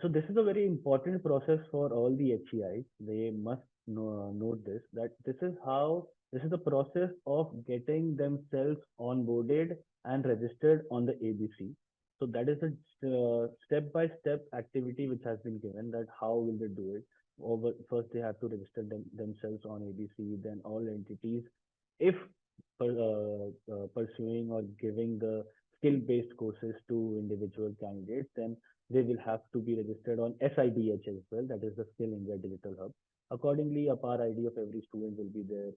So this is a very important process for all the HEIs. They must note this, that this is the process of getting themselves onboarded and registered on the ABC. So that is a step-by-step activity which has been given, that how will they do it. First, they have to register themselves on ABC, then all entities, if pursuing or giving the skill-based courses to individual candidates, then they will have to be registered on SIDH as well, that is the Skill India Digital Hub. Accordingly, a PAR ID of every student will be there.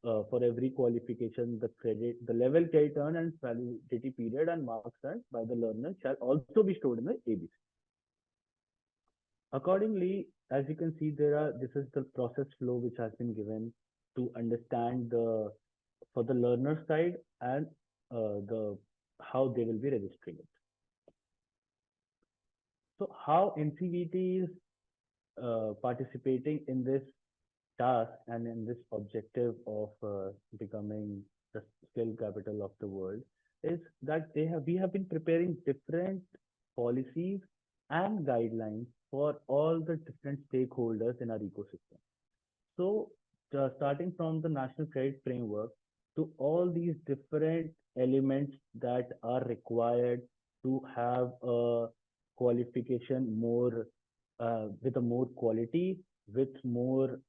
For every qualification, the level credit earned and validity period and marks earned by the learner shall also be stored in the ABC. Accordingly, as you can see, this is the process flow which has been given to understand for the learner side and how they will be registering it. So how NCVT is participating in this task and in this objective of becoming the skill capital of the world is that we have been preparing different policies and guidelines for all the different stakeholders in our ecosystem. So starting from the National Credit Framework to all these different elements that are required to have a qualification with a more quality, with more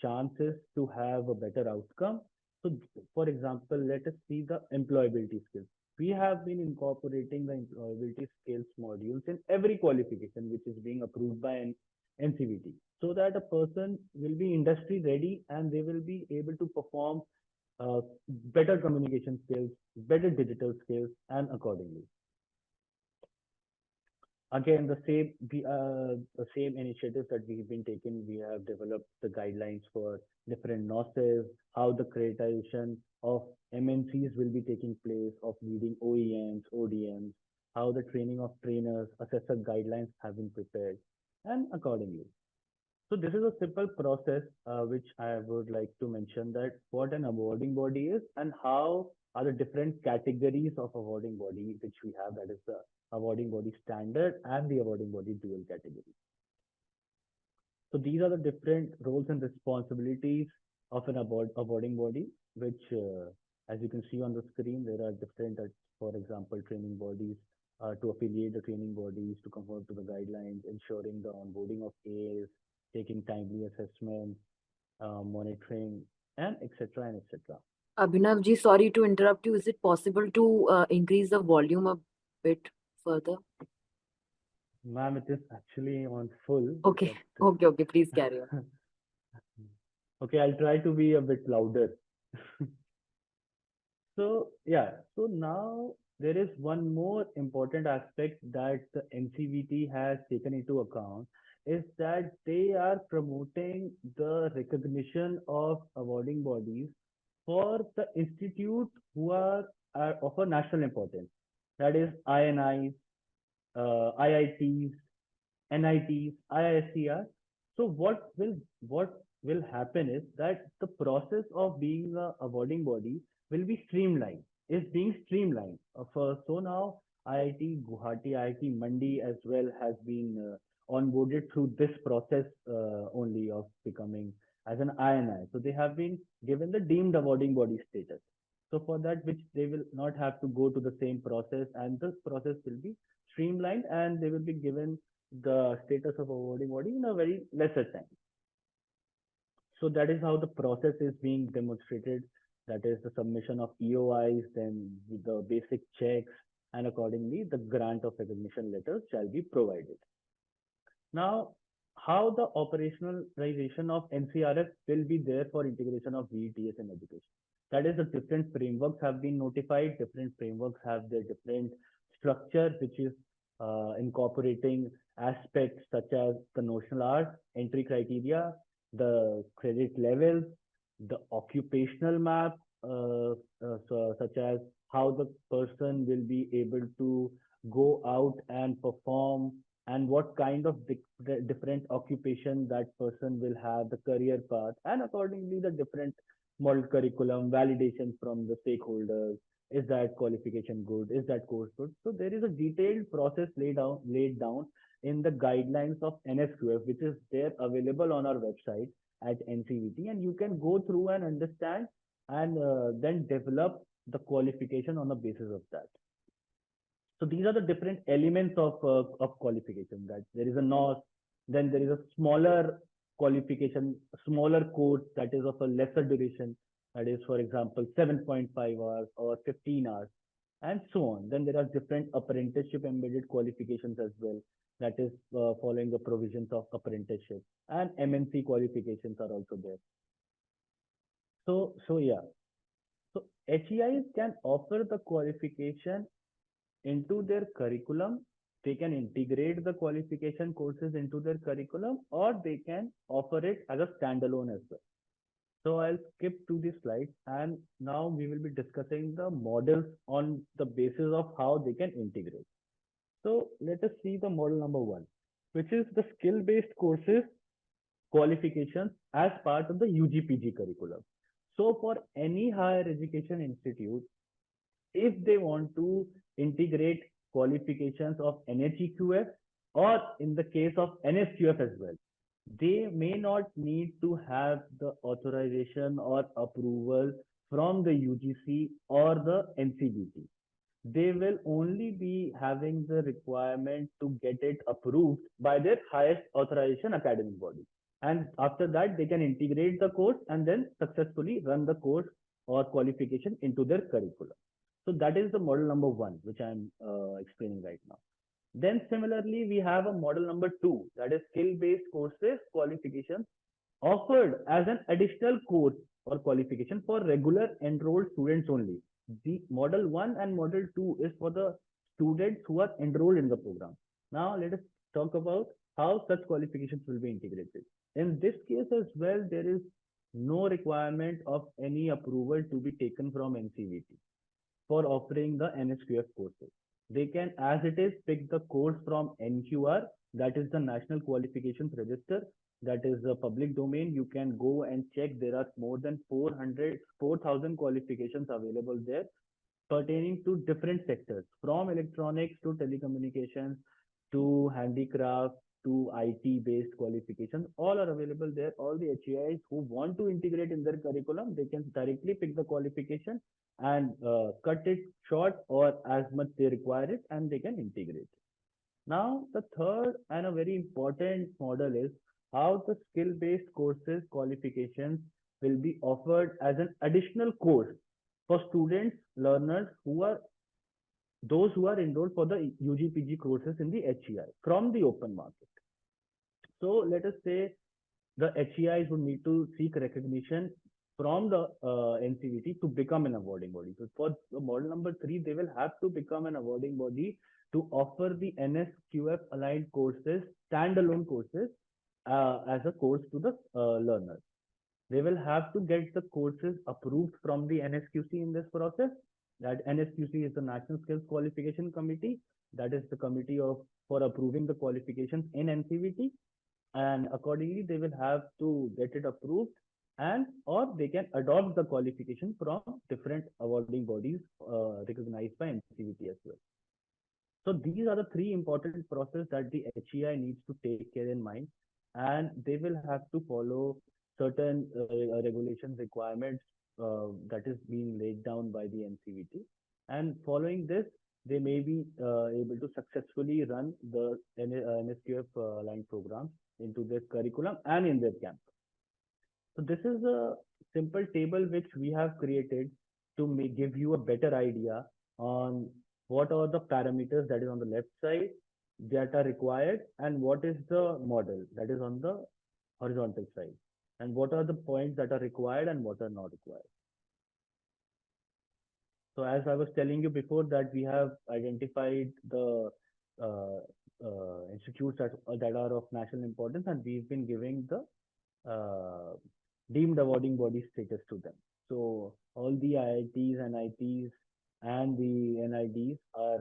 chances to have a better outcome. So for example, let us see the employability skills. We have been incorporating the employability skills modules in every qualification which is being approved by an NCVT, so that a person will be industry ready and they will be able to perform better communication skills, better digital skills, and accordingly. Again, the same initiatives that we've been taking, we have developed the guidelines for different NOSes, how the accreditation of MNCs will be taking place, of leading OEMs, ODMs, how the training of trainers, assessor guidelines have been prepared, and accordingly. So this is a simple process which I would like to mention, that what an awarding body is and how are the different categories of awarding body which we have, that is the awarding body standard and the awarding body dual category. So these are the different roles and responsibilities of an awarding body, which, as you can see on the screen, there are different, for example, training bodies to affiliate the training bodies to conform to the guidelines, ensuring the onboarding of AAs, taking timely assessment, monitoring, and etc. and etc. Abhinav ji, sorry to interrupt you. Is it possible to increase the volume a bit further? Ma'am, it is actually on full. Okay, But, okay, please carry on. okay, I'll try to be a bit louder. So yeah, so now there is one more important aspect that the NCVT has taken into account, is that they are promoting the recognition of awarding bodies for the institute who are of a national importance. That is INIs, IITs, NITs, IISCR. So what will happen is that the process of being a awarding body will be streamlined, is being streamlined. So now IIT Guwahati, IIT Mandi as well has been onboarded through this process only of becoming as an INI. So they have been given the deemed awarding body status. So for that, which they will not have to go to the same process, and this process will be streamlined, and they will be given the status of awarding body in a very lesser time. So that is how the process is being demonstrated. That is the submission of EOIs, then the basic checks, and accordingly the grant of recognition letters shall be provided. Now, how the operationalization of NCRF will be there for integration of VETS in education. That is, the different frameworks have been notified. Different frameworks have their different structure, which is incorporating aspects such as the notional hours, entry criteria, the credit levels, the occupational map, such as how the person will be able to go out and perform, and what kind of different occupation that person will have, the career path, and accordingly the different model curriculum, validation from the stakeholders. Is that qualification good? Is that course good? So there is a detailed process laid down in the guidelines of NSQF, which is there available on our website at NCVT, and you can go through and understand, and then develop the qualification on the basis of that. So these are the different elements of qualification. That there is a NOS, then there is a smaller qualification, smaller course that is of a lesser duration. That is, for example, 7.5 hours or 15 hours, and so on. Then there are different apprenticeship embedded qualifications as well. That is following the provisions of apprenticeship, and MNC qualifications are also there. So yeah. So HEIs can offer the qualification into their curriculum. They can integrate the qualification courses into their curriculum, or they can offer it as a standalone as well. So I'll skip to the slide, and now we will be discussing the models on the basis of how they can integrate. So let us see the model number 1, which is the skill-based courses qualifications as part of the UGPG curriculum. So for any higher education institute, if they want to integrate qualifications of NHEQF, or in the case of NSQF as well, they may not need to have the authorization or approval from the UGC or the NCBT. They will only be having the requirement to get it approved by their highest authorization academic body. And after that, they can integrate the course and then successfully run the course or qualification into their curriculum. So that is the model number 1, which I'm explaining right now. Then similarly, we have a model number 2, that is skill-based courses qualifications offered as an additional course or qualification for regular enrolled students only. The model 1 and model 2 is for the students who are enrolled in the program. Now let us talk about how such qualifications will be integrated. In this case as well, there is no requirement of any approval to be taken from NCVT for offering the NSQF courses. They can, as it is, pick the course from NQR, that is the National Qualifications Register, that is a public domain. You can go and check. There are more than 4,000 qualifications available there pertaining to different sectors, from electronics to telecommunications to handicraft to IT based qualifications. All are available there. All the HEIs who want to integrate in their curriculum, they can directly pick the qualification and cut it short or as much they require it, and they can integrate. Now, the third and a very important model is how the skill-based courses qualifications will be offered as an additional course for students, learners who are those who are enrolled for the UG/PG courses in the HEI from the open market. So let us say the HEIs would need to seek recognition from the NCVT to become an awarding body. So for the model number 3, they will have to become an awarding body to offer the NSQF aligned courses, standalone courses, as a course to the learners. They will have to get the courses approved from the NSQC in this process. That NSQC is the National Skills Qualification Committee. That is the committee for approving the qualifications in NCVT, and accordingly they will have to get it approved, and or they can adopt the qualification from different awarding bodies recognized by NCVT as well. So these are the three important processes that the HEI needs to take care in mind, and they will have to follow certain regulations requirements that is being laid down by the NCVT. And following this, they may be able to successfully run the NSQF aligned programs into their curriculum and in their campus. So this is a simple table which we have created to give you a better idea on what are the parameters that is on the left side that are required, and what is the model that is on the horizontal side, and what are the points that are required and what are not required. So as I was telling you before, that we have identified the institutes that are of national importance, and we've been giving the deemed awarding body status to them. So all the IITs and IPs and the NIDs are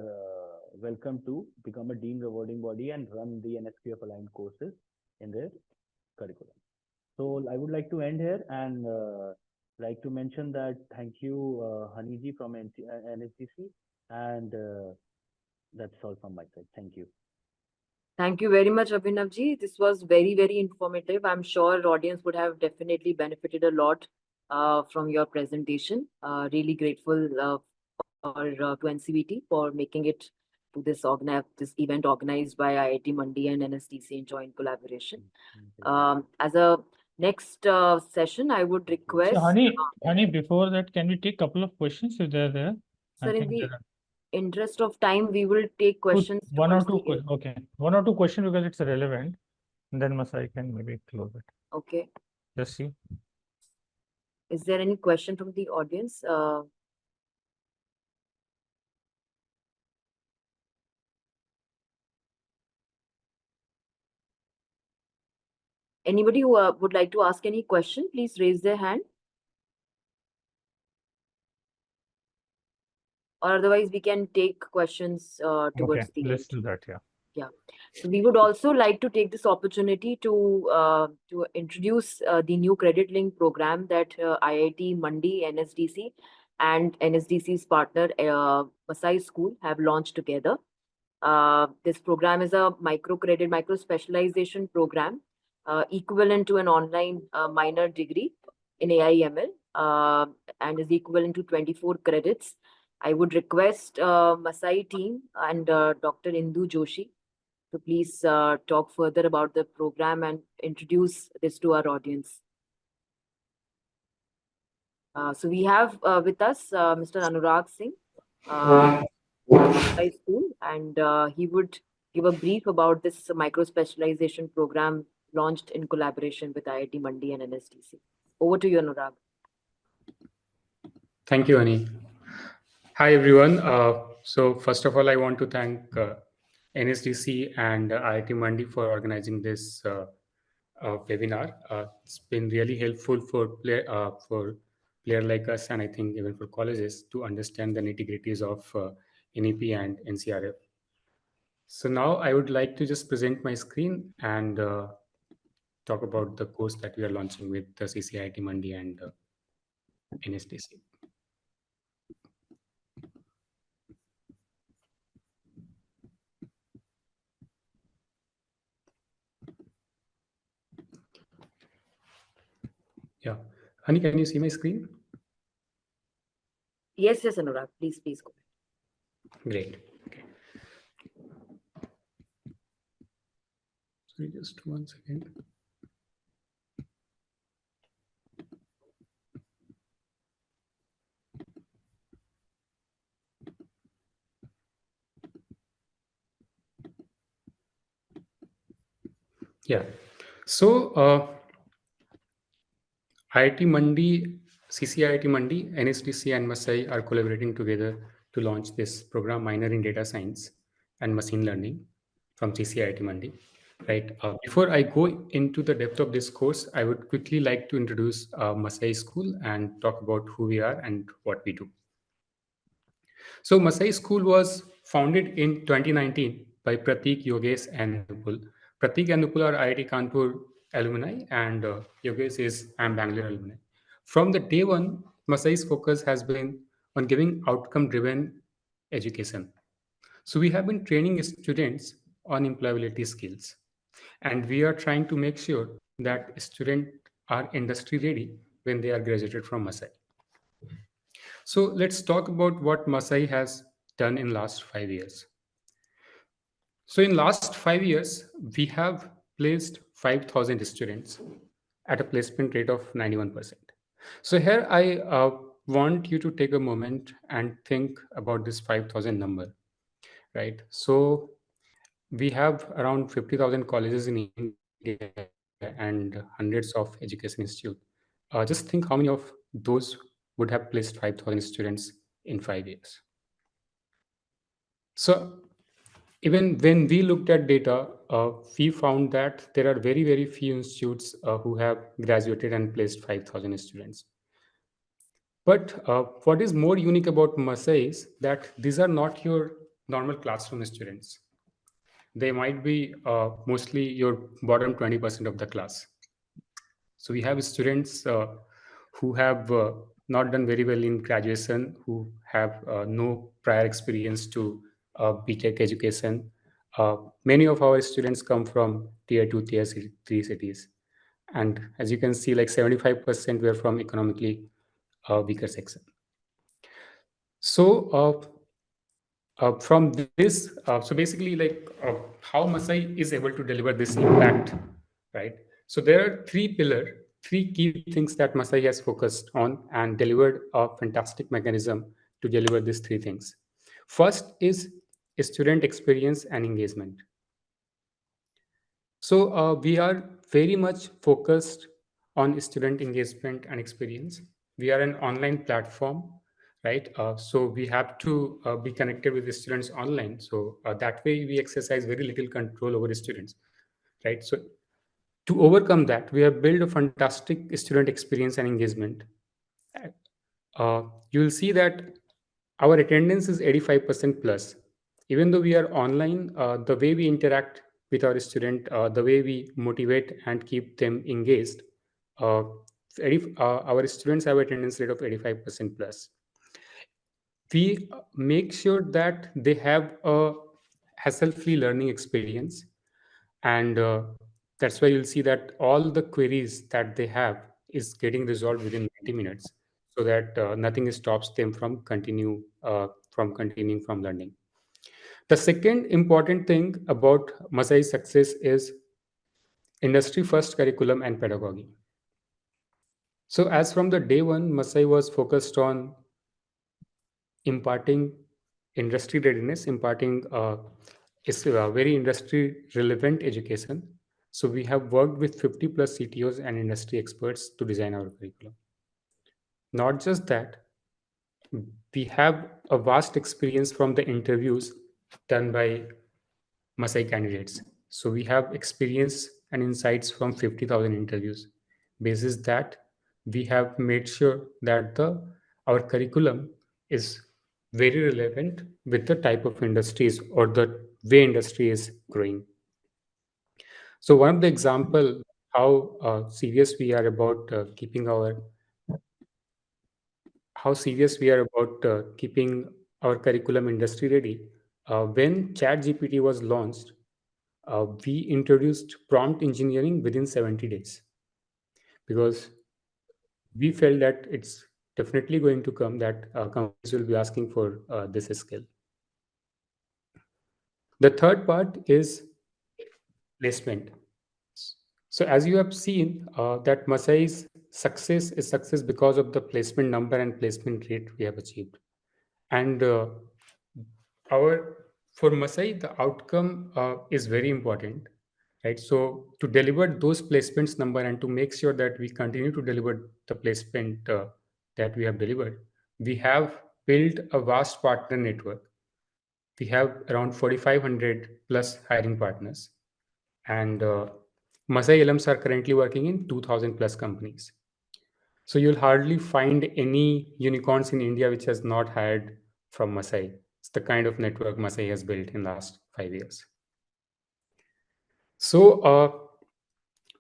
welcome to become a deemed awarding body and run the NSQF aligned courses in their curriculum. So I would like to end here and like to mention that thank you, Haniji from NSDC, and that's all from my side. Thank you. Thank you very much, Abhinavji. This was very, very informative. I'm sure audience would have definitely benefited a lot from your presentation. Really grateful to NCVT for making it to this event organized by IIT Mandi and NSDC in joint collaboration. As a next session, I would request. So, Honey, before that, can we take a couple of questions if they're there? Sir, in the interest of time, we will take questions. One or two questions. Okay. One or two questions because it's relevant. And then Masai can maybe close it. Okay. Just see. Is there any question from the audience? Anybody who would like to ask any question, please raise their hand. Or otherwise, we can take questions towards the end. Let's do that, yeah. Yeah. So we would also like to take this opportunity to introduce the new credit link program that IIT Mandi, NSDC, and NSDC's partner Masai School have launched together. This program is a micro specialization program equivalent to an online minor degree in AIML and is equivalent to 24 credits. I would request Masai team and Dr. Indu Joshi to please talk further about the program and introduce this to our audience. So we have with us Mr. Anurag Singh from Masai School, and he would give a brief about this micro specialization program launched in collaboration with IIT Mandi and NSDC. Over to you, Anurag. Thank you, Ani. Hi, everyone. So first of all, I want to thank NSDC and IIT Mandi for organizing this webinar. It's been really helpful for player like us, and I think even for colleges to understand the nitty-gritties of NEP and talk about the course that we are launching with the CCIT Mandi and NSDC. Yeah. Honey, can you see my screen? Yes, Anurag. Please go ahead. Great. Okay. Sorry, just 1 second. Yeah. So IIT Mandi, CCIT Mandi, NSDC, and Masai are collaborating together to launch this program, Minor in Data Science and Machine Learning, from CCIT Mandi. Right. Before I go into the depth of this course, I would quickly like to introduce Masai School and talk about who we are and what we do. So Masai School was founded in 2019 by Pratik, Yogesh, and Nupul. Pratik and Nupul are IIT Kanpur alumni, and Yogesh is IIM Bangalore alumni. From the day one, Masai's focus has been on giving outcome-driven education. So we have been training students on employability skills, and we are trying to make sure that students are industry ready when they are graduated from Masai. So let's talk about what Masai has done in last 5 years. So in last 5 years, we have placed 5,000 students at a placement rate of 91%. So here I want you to take a moment and think about this 5,000 number, right? So we have around 50,000 colleges in India and hundreds of education institutes. Just think how many of those would have placed 5,000 students in 5 years. So even when we looked at data, we found that there are very, very few institutes who have graduated and placed 5,000 students. But what is more unique about Masai is that these are not your normal classroom students. They might be mostly your bottom 20% of the class. So we have students who have not done very well in graduation, who have no prior experience to BTech education. Many of our students come from tier 2, tier 3 cities. And as you can see, like 75% were from economically weaker section. So from this, so basically like how Masai is able to deliver this impact, right? So there are three key things that Masai has focused on and delivered a fantastic mechanism to deliver these three things. First is student experience and engagement. So we are very much focused on student engagement and experience. We are an online platform, right? So we have to be connected with the students online. So that way we exercise very little control over the students, right? So to overcome that, we have built a fantastic student experience and engagement. You will see that our attendance is 85% plus. Even though we are online, the way we interact with our student, the way we motivate and keep them engaged, uh, our students have attendance rate of 85% plus. We make sure that they have a hassle-free learning experience, and that's why you'll see that all the queries that they have is getting resolved within 90 minutes, so that nothing stops them from continuing from learning. The second important thing about Masai's success is industry first curriculum and pedagogy. So as from the day one, Masai was focused on imparting industry readiness, imparting is a very industry relevant education. So we have worked with 50 plus CTOs and industry experts to design our curriculum. Not just that, we have a vast experience from the interviews done by Masai candidates. So we have experience and insights from 50,000 interviews. Basis that, we have made sure that our curriculum is very relevant with the type of industries or the way industry is growing. So one of the example how serious we are about keeping our curriculum industry ready. When ChatGPT was launched, we introduced prompt engineering within 70 days because we felt that it's definitely going to come that companies will be asking for this skill. The third part is placement. So as you have seen, that Masai's success is success because of the placement number and placement rate we have achieved. And our for Masai, the outcome is very important, right? So to deliver those placements number and to make sure that we continue to deliver the placement that we have delivered, we have built a vast partner network. We have around 4,500 plus hiring partners, and Masai alums are currently working in 2,000 plus companies. So you'll hardly find any unicorns in India which has not hired from Masai. It's the kind of network Masai has built in the last 5 years. So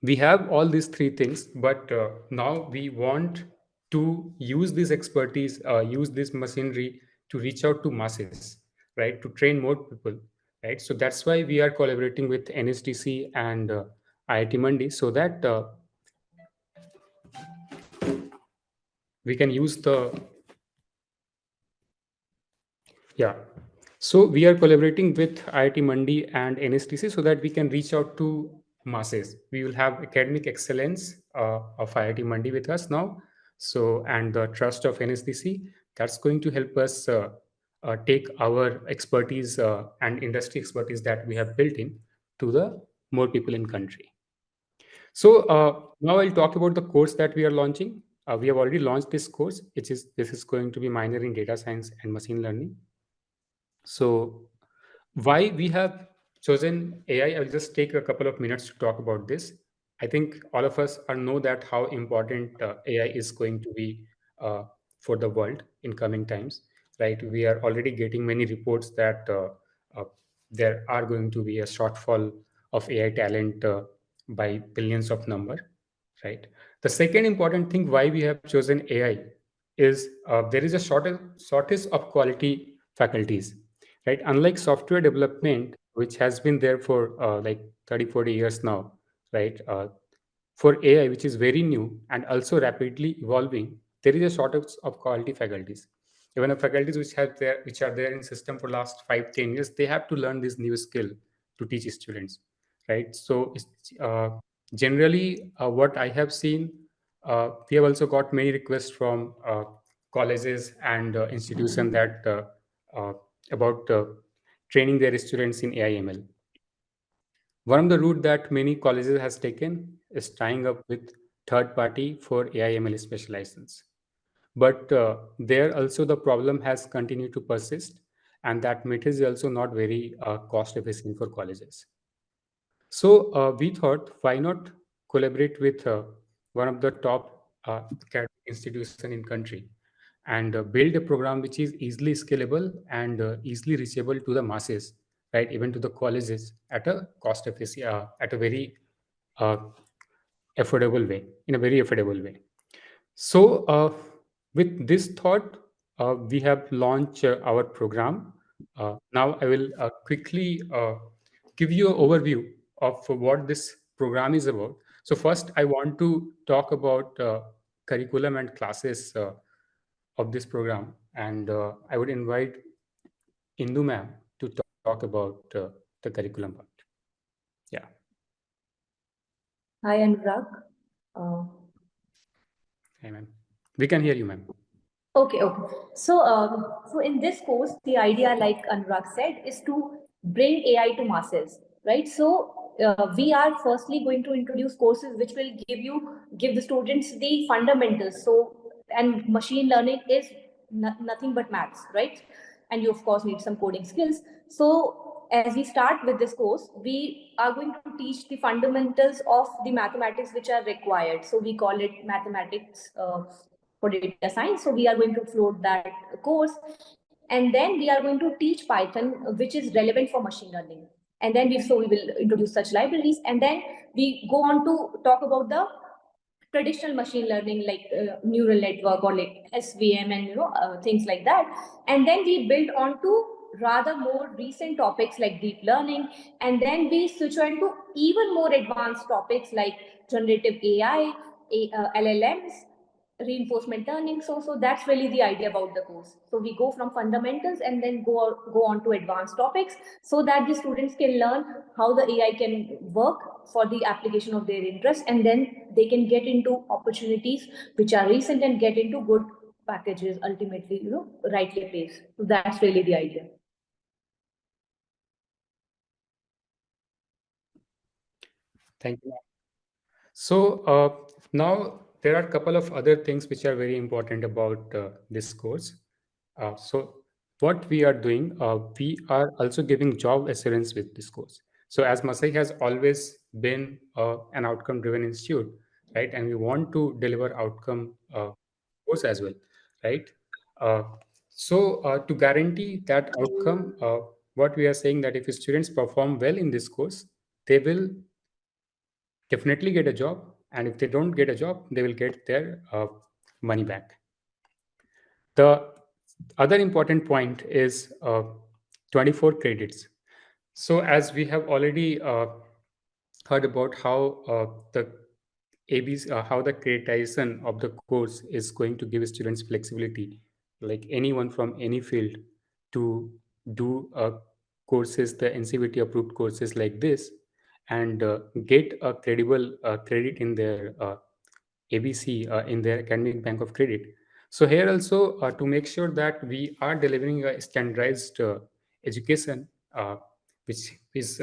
we have all these three things, but now we want to use this expertise, use this machinery to reach out to masses, right? To train more people, right? So that's why we are collaborating with NSDC and IIT Mandi so that we can use the yeah. So we are collaborating with IIT Mandi and NSTC so that we can reach out to masses. We will have academic excellence of IIT Mandi with us now. So and the trust of NSTC, that's going to help us take our expertise and industry expertise that we have built in to the more people in country. So now I'll talk about the course that we are launching. We have already launched this course, this is going to be minor in data science and machine learning. So why we have chosen AI, I will just take a couple of minutes to talk about this. I think all of us are know that how important AI is going to be for the world in coming times, right? We are already getting many reports that uh, there are going to be a shortfall of AI talent by billions of number, right? The second important thing why we have chosen AI is there is a shortage of quality faculties, right? Unlike software development, which has been there for like 30, 40 years now, right? For AI, which is very new and also rapidly evolving, there is a shortage of quality faculties. Even the faculties which are there in system for last 5, 10 years, they have to learn this new skill to teach students, right? So generally, what I have seen, we have also got many requests from colleges and institutions that uh, about training their students in AI/ML. One of the route that many colleges has taken is tying up with third party for AI/ML specializations. But there also the problem has continued to persist, and that method is also not very cost efficient for colleges. So we thought, why not collaborate with one of the top academic institution in country and build a program which is easily scalable and easily reachable to the masses, right? Even to the colleges at a cost efficient, at a very uh, affordable way, in a very affordable way. So, with this thought, we have launched our program. Now, I will quickly give you an overview of what this program is about. So, first, I want to talk about curriculum and classes of this program, and I would invite Indu ma'am to talk about the curriculum part. Yeah. Hi, Anurag. Uh, Hi, ma'am. We can hear you, ma'am. Okay. So in this course, the idea, like Anurag said, is to bring AI to masses, right? So we are firstly going to introduce courses which will give the students the fundamentals. So, and machine learning is nothing but maths, right? And you of course need some coding skills. So as we start with this course, we are going to teach the fundamentals of the mathematics which are required. So we call it mathematics for data science. So we are going to float that course. And then we are going to teach Python, which is relevant for machine learning. And then we will introduce such libraries, and then we go on to talk about the traditional machine learning like neural network or like SVM and things like that. And then we build on to rather more recent topics like deep learning, and then we switch on to even more advanced topics like generative AI, LLMs, reinforcement learning. So that's really the idea about the course. So we go from fundamentals and then go on to advanced topics, so that the students can learn how the AI can work for the application of their interest, and then they can get into opportunities which are recent and get into good packages ultimately, rightly placed. So that's really the idea. Thank you. So now there are a couple of other things which are very important about this course. So what we are doing, we are also giving job assurance with this course. So as Masai has always been an outcome-driven institute, right? And we want to deliver outcome course as well, right? Uh, so to guarantee that outcome, what we are saying that if students perform well in this course, they will definitely get a job, and if they don't get a job, they will get their money back. The other important point is 24 credits. So as we have already heard about how the ABs, how the creditization of the course is going to give students flexibility, like anyone from any field, to do courses, the NCVT approved courses like this, and get a credible credit in their ABC, in their academic bank of credit. So here also, to make sure that we are delivering a standardized education, which is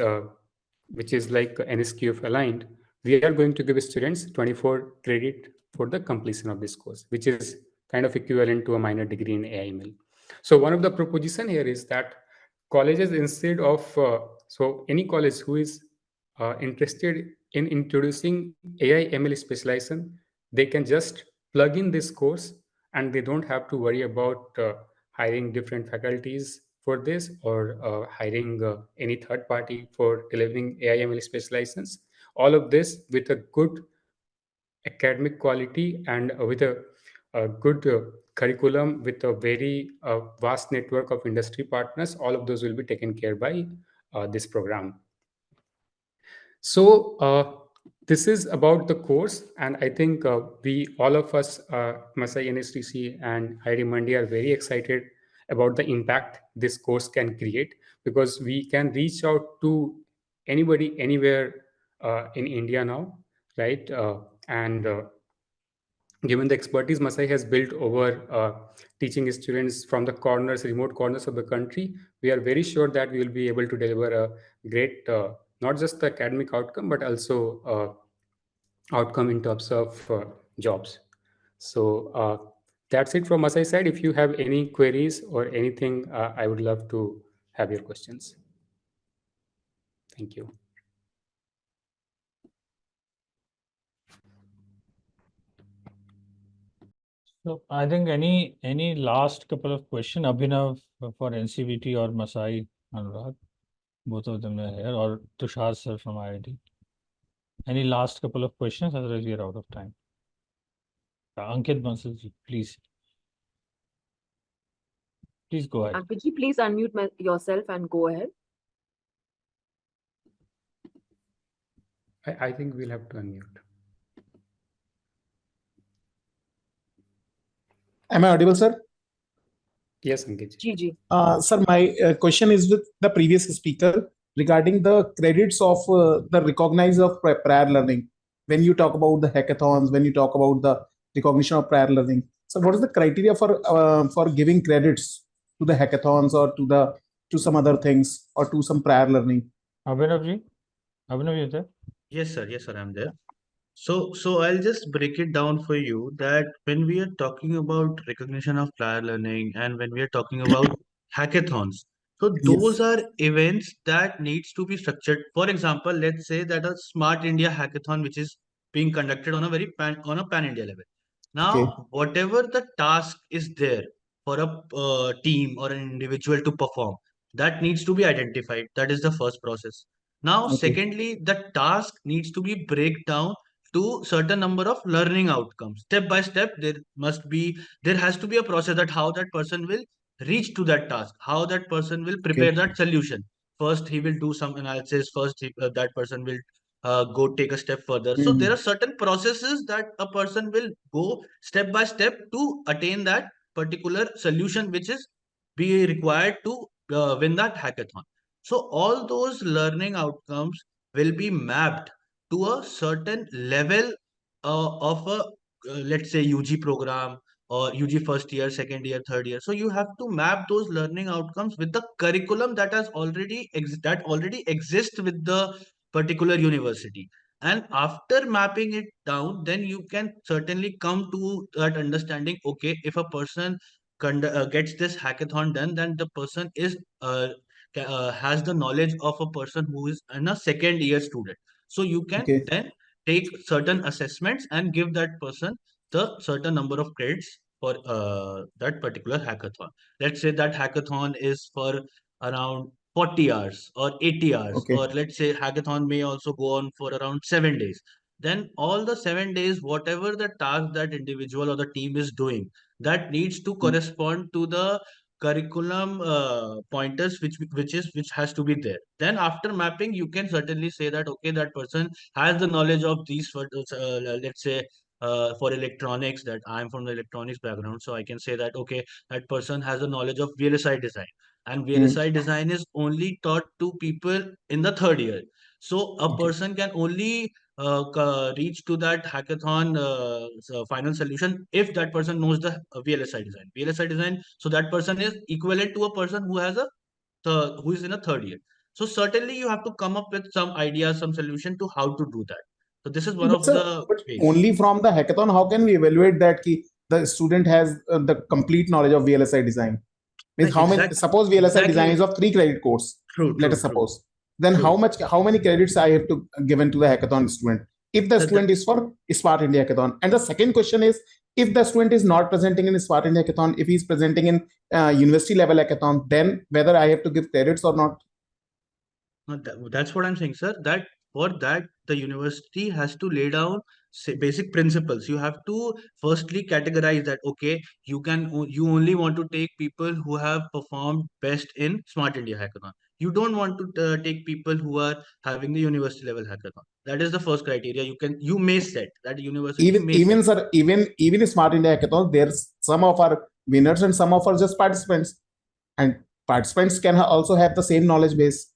which is like NSQF aligned, we are going to give students 24 credit for the completion of this course, which is kind of equivalent to a minor degree in AI/ML. So one of the proposition here is that colleges, instead of so any college who is interested in introducing AI/ML specialization, they can just plug in this course, and they don't have to worry about hiring different faculties for this, or hiring any third party for delivering AI/ML specializations. All of this with a good academic quality, and with a good curriculum, with a very vast network of industry partners. All of those will be taken care by this program. So this is about the course, and I think we all of us, Masai, NSTC, and IIT Mandi, are very excited about the impact this course can create, because we can reach out to anybody anywhere in India now, right? And given the expertise Masai has built over teaching students from the remote corners of the country, we are very sure that we will be able to deliver a great, not just the academic outcome, but also outcome in terms of jobs. So that's it from Masai side. If you have any queries or anything, I would love to have your questions. Thank you. So I think any last couple of questions, Abhinav for NCVT, or Masai, Anurag, both of them are here, or Tushar sir from IIT. Any last couple of questions? Otherwise, we are out of time. Ankit Bansal ji, please. Please go ahead. Ankit ji, please unmute yourself and go ahead. I think we'll have to unmute. Am I audible, sir? Yes, Ankit ji. Ji. Sir, my question is with the previous speaker regarding the credits of the recognize of prior learning. When you talk about the hackathons, when you talk about the recognition of prior learning, so what is the criteria for giving credits to the hackathons, or to some other things, or to some prior learning? Abhinav ji, Abhinav, you there? Yes, sir, I'm there. So I'll just break it down for you that when we are talking about recognition of prior learning and when we are talking about hackathons, so those Yes. are events that needs to be structured. For example, let's say that a Smart India hackathon which is being conducted on a pan India level. Okay. Now, whatever the task is there for a team or an individual to perform, that needs to be identified. That is the first process. Now, Okay. secondly, the task needs to be break down to certain number of learning outcomes. Step by step, there has to be a process that how that person will reach to that task, how that person will prepare Okay. that solution. First, he will do some analysis. First, that person will go take a step further. So there Mhm. are certain processes that a person will go step by step to attain that particular solution, which is be required to win that hackathon. So all those learning outcomes will be mapped to a certain level of a let's say UG program or UG first year, second year, third year. So you have to map those learning outcomes with the curriculum that has that already exists with the particular university. And after mapping it down, then you can certainly come to that understanding. Okay, if a person gets this hackathon done, then the person is has the knowledge of a person who is in a second year student. So you can Okay. then take certain assessments and give that person the certain number of credits for that particular hackathon. Let's say that hackathon is for around 40 hours or 80 hours, Okay. or let's say hackathon may also go on for around 7 days. Then all the 7 days, whatever the task that individual or the team is doing, that needs to Mm. correspond to the curriculum pointers which has to be there. Then after mapping, you can certainly say that okay, that person has the knowledge of these let's say for electronics, that I'm from the electronics background, so I can say that okay, that person has the knowledge of VLSI design, and Mm. VLSI design is only taught to people in the third year. So a Okay. person can only reach to that hackathon final solution if that person knows the VLSI design. VLSI design, so that person is equivalent to a person who has who is in a third year. So certainly you have to come up with some ideas, some solution to how to do that. So this is one But of sir, the but ways. only from the hackathon, how can we evaluate that the student has the complete knowledge of VLSI design? Means how many? Exactly, Suppose VLSI design is exactly. of 3 credit course. True, Let true, us true, suppose. Then true. how many credits I have to given to the hackathon student? If the So student is for Smart India Hackathon, and the second question is, if the student is not presenting in Smart India Hackathon, if he is presenting in university level hackathon, then whether I have to give credits or not? That's what I'm saying, sir. That for that, the university has to lay down basic principles. You have to firstly categorize that, okay, you only want to take people who have performed best in Smart India Hackathon. You don't want to take people who are having the university level hackathon. That is the first criteria. You may set that university may set. Even sir, even Smart India Hackathon, there's some of our winners and some of our just participants, and participants can also have the same knowledge base,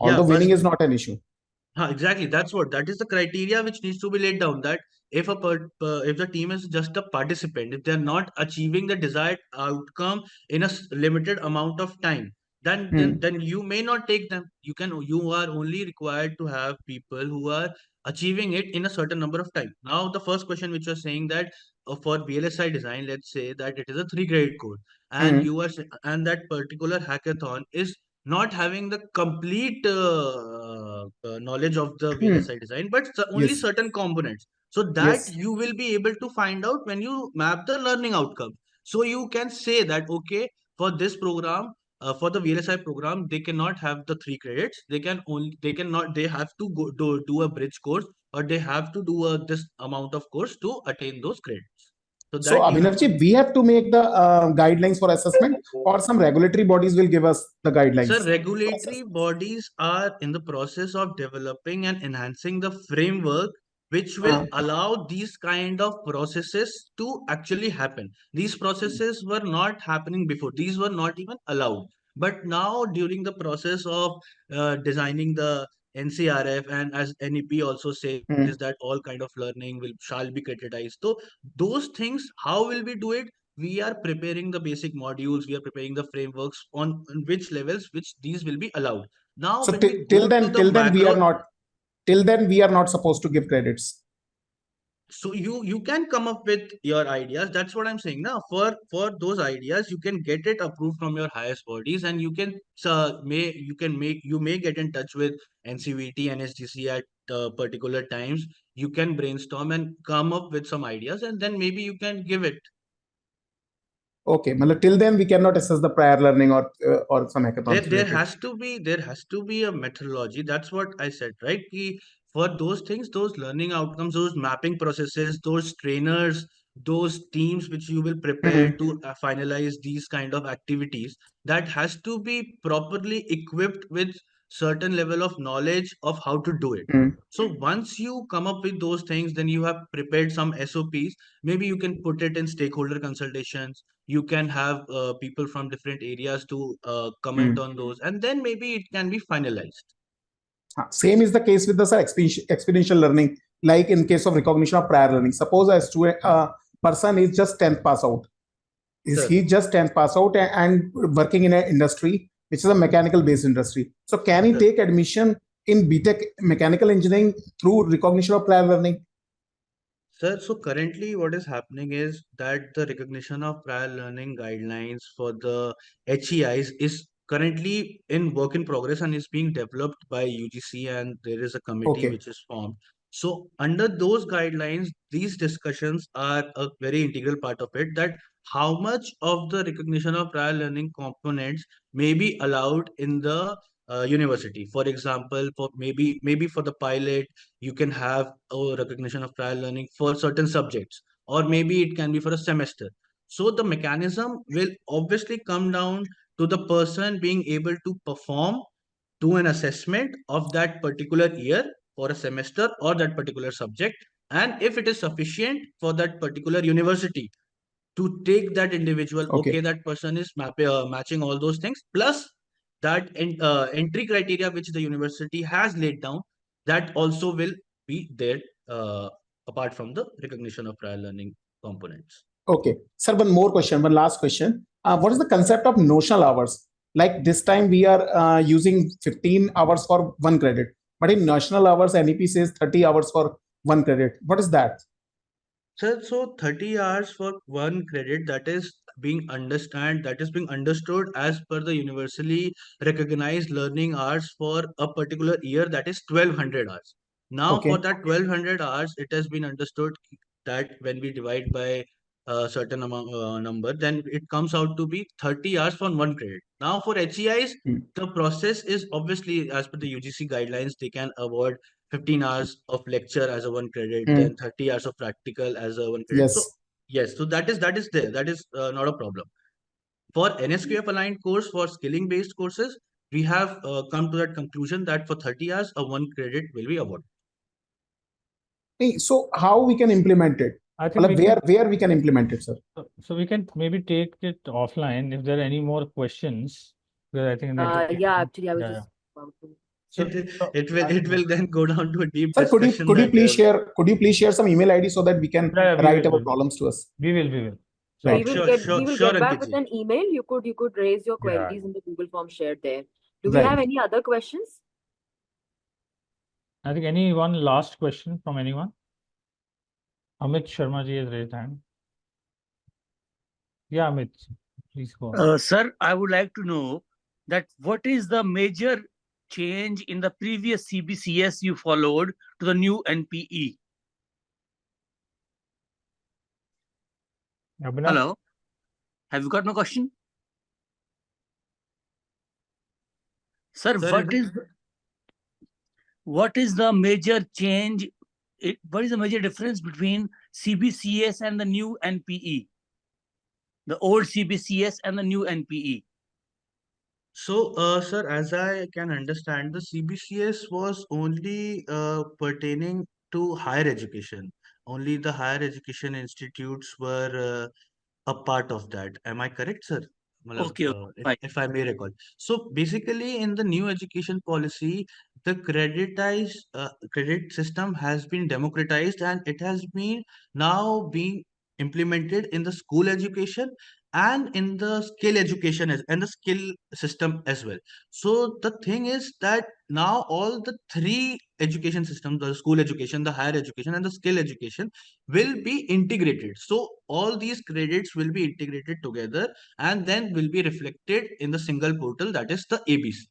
Yeah, although but winning is not an issue. Exactly. That is the criteria which needs to be laid down. That if the team is just a participant, if they're not achieving the desired outcome in a limited amount of time, then then Hmm. then you may not take them. You are only required to have people who are achieving it in a certain number of time. Now, the first question which you're saying that for VLSI design, let's say that it is a 3 credit course, and Hmm. and that particular hackathon is not having the complete knowledge of the Hmm. VLSI design, but only Yes. certain components. So that Yes. you will be able to find out when you map the learning outcome. So you can say that, okay, for this program, for the VLSI program, they cannot have the 3 credits. They have to do a bridge course, or they have to do this amount of course to attain those credits. So So that you have to. Abhinavji, we have to make the guidelines for assessment, or some regulatory bodies will give us the Sir, guidelines for regulatory assessment? bodies are in the process of developing and enhancing the framework which will Uh, allow these kind of processes to actually happen. These processes were not happening before. These were not even allowed. But now, during the process of designing the NCRF, and as NEP also says hmm. that all kind of learning will shall be criticized. So those things, how will we do it? We are preparing the basic modules, we are preparing the frameworks on which levels which these will be allowed. Now So when we go to the till then we are macro, not, till then we are not supposed to give credits. so you can come up with your ideas. That's what I'm saying now. For those ideas, you can get it approved from your highest bodies, and you may get in touch with NCVT and SGC at particular times. You can brainstorm and come up with some ideas, and then maybe you can give it. Okay, matlab till then we cannot assess the prior learning or some hackathons There related. has to be a methodology. That's what I said, right? For those things, those learning outcomes, those mapping processes, those trainers, those teams which you will prepare Mhm. to finalize these kind of activities, that has to be properly equipped with certain level of knowledge of how to do it. Mhm. So once you come up with those things, then you have prepared some SOPs. Maybe you can put it in stakeholder consultations. You can have people from different areas to comment Mhm. on those, and then maybe it can be finalized. Same is the case with the sir, experiential learning, like in case of recognition of prior learning. Suppose a student, person is just 10th pass out. Is Sir, he just 10th pass out and working in an industry which is a mechanical based industry? So can he sir. take admission in BTech mechanical engineering through recognition of prior learning? Sir, so currently what is happening is that the recognition of prior learning guidelines for the HEIs is currently in work in progress and is being developed by UGC, and there is a committee Okay. which is formed. So under those guidelines, these discussions are a very integral part of it, that how much of the recognition of prior learning components may be allowed in the university. For example, for maybe for the pilot you can have a recognition of prior learning for certain subjects, or maybe it can be for a semester. So the mechanism will obviously come down to the person being able to perform to an assessment of that particular year for a semester or that particular subject, and if it is sufficient for that particular university to take that individual, Okay. okay, that person is matching all those things, plus that entry criteria which the university has laid down, that also will be there, apart from the recognition of prior learning components. Okay. Sir, one more question, one last question. What is the concept of notional hours? Like this time we are using 15 hours for one credit, but in national hours, NEP says 30 hours for one credit. What is that? Sir, so 30 hours for one credit, that is being understood as per the universally recognized learning hours for a particular year, that is 1200 hours. Now for Okay. that 1200 hours, it has been understood that when we divide by a certain amount number, then it comes out to be 30 hours for one credit. Now for HEIs, Hmm. the process is obviously as per the UGC guidelines, they can award 15 hours of lecture as a one credit, Hmm. then 30 hours of practical as a one credit. So Yes. yes, so that is there. That is not a problem. For NSQF aligned course, for skilling based courses, we have come to that conclusion that for 30 hours, a one credit will be awarded. Hey, so how we can implement it? I think Matlab we can, where we can implement it, sir? so we can maybe take it offline if there are any more questions, because I think Yeah, actually, I was yeah, just about to. So, It will then go down to a deep Sir, discussion could you that please share some email ID so that we can yeah, write our problems to us? we will. So Right. We will sure, get back Ankit with ji. an email. You could raise your Yeah. queries in the Google form shared there. Do we Right. have any other questions? I think any one last question from anyone? Amit Sharma ji has raised hand. Yeah, Amit, please go on. Sir, I would like to know that what is the major change in the previous CBCS you followed to the new NPE? Abhinav? Hello, have you got my question? Sir, Sir, what is the major change? What is the major difference between CBCS and the new NPE? The old CBCS and the new NPE? So, sir, as I can understand, the CBCS was only pertaining to higher education. Only the higher education institutes were a part of that. Am I correct, sir? Matlab, Okay, fine. if I may recall. So basically, in the new education policy, the credit system has been democratized, and it has been now being implemented in the school education and in the skill education and the skill system as well. So the thing is that now all the three education systems, the school education, the higher education, and the skill education, will be integrated. So all these credits will be integrated together and then will be reflected in the single portal, that is the ABC.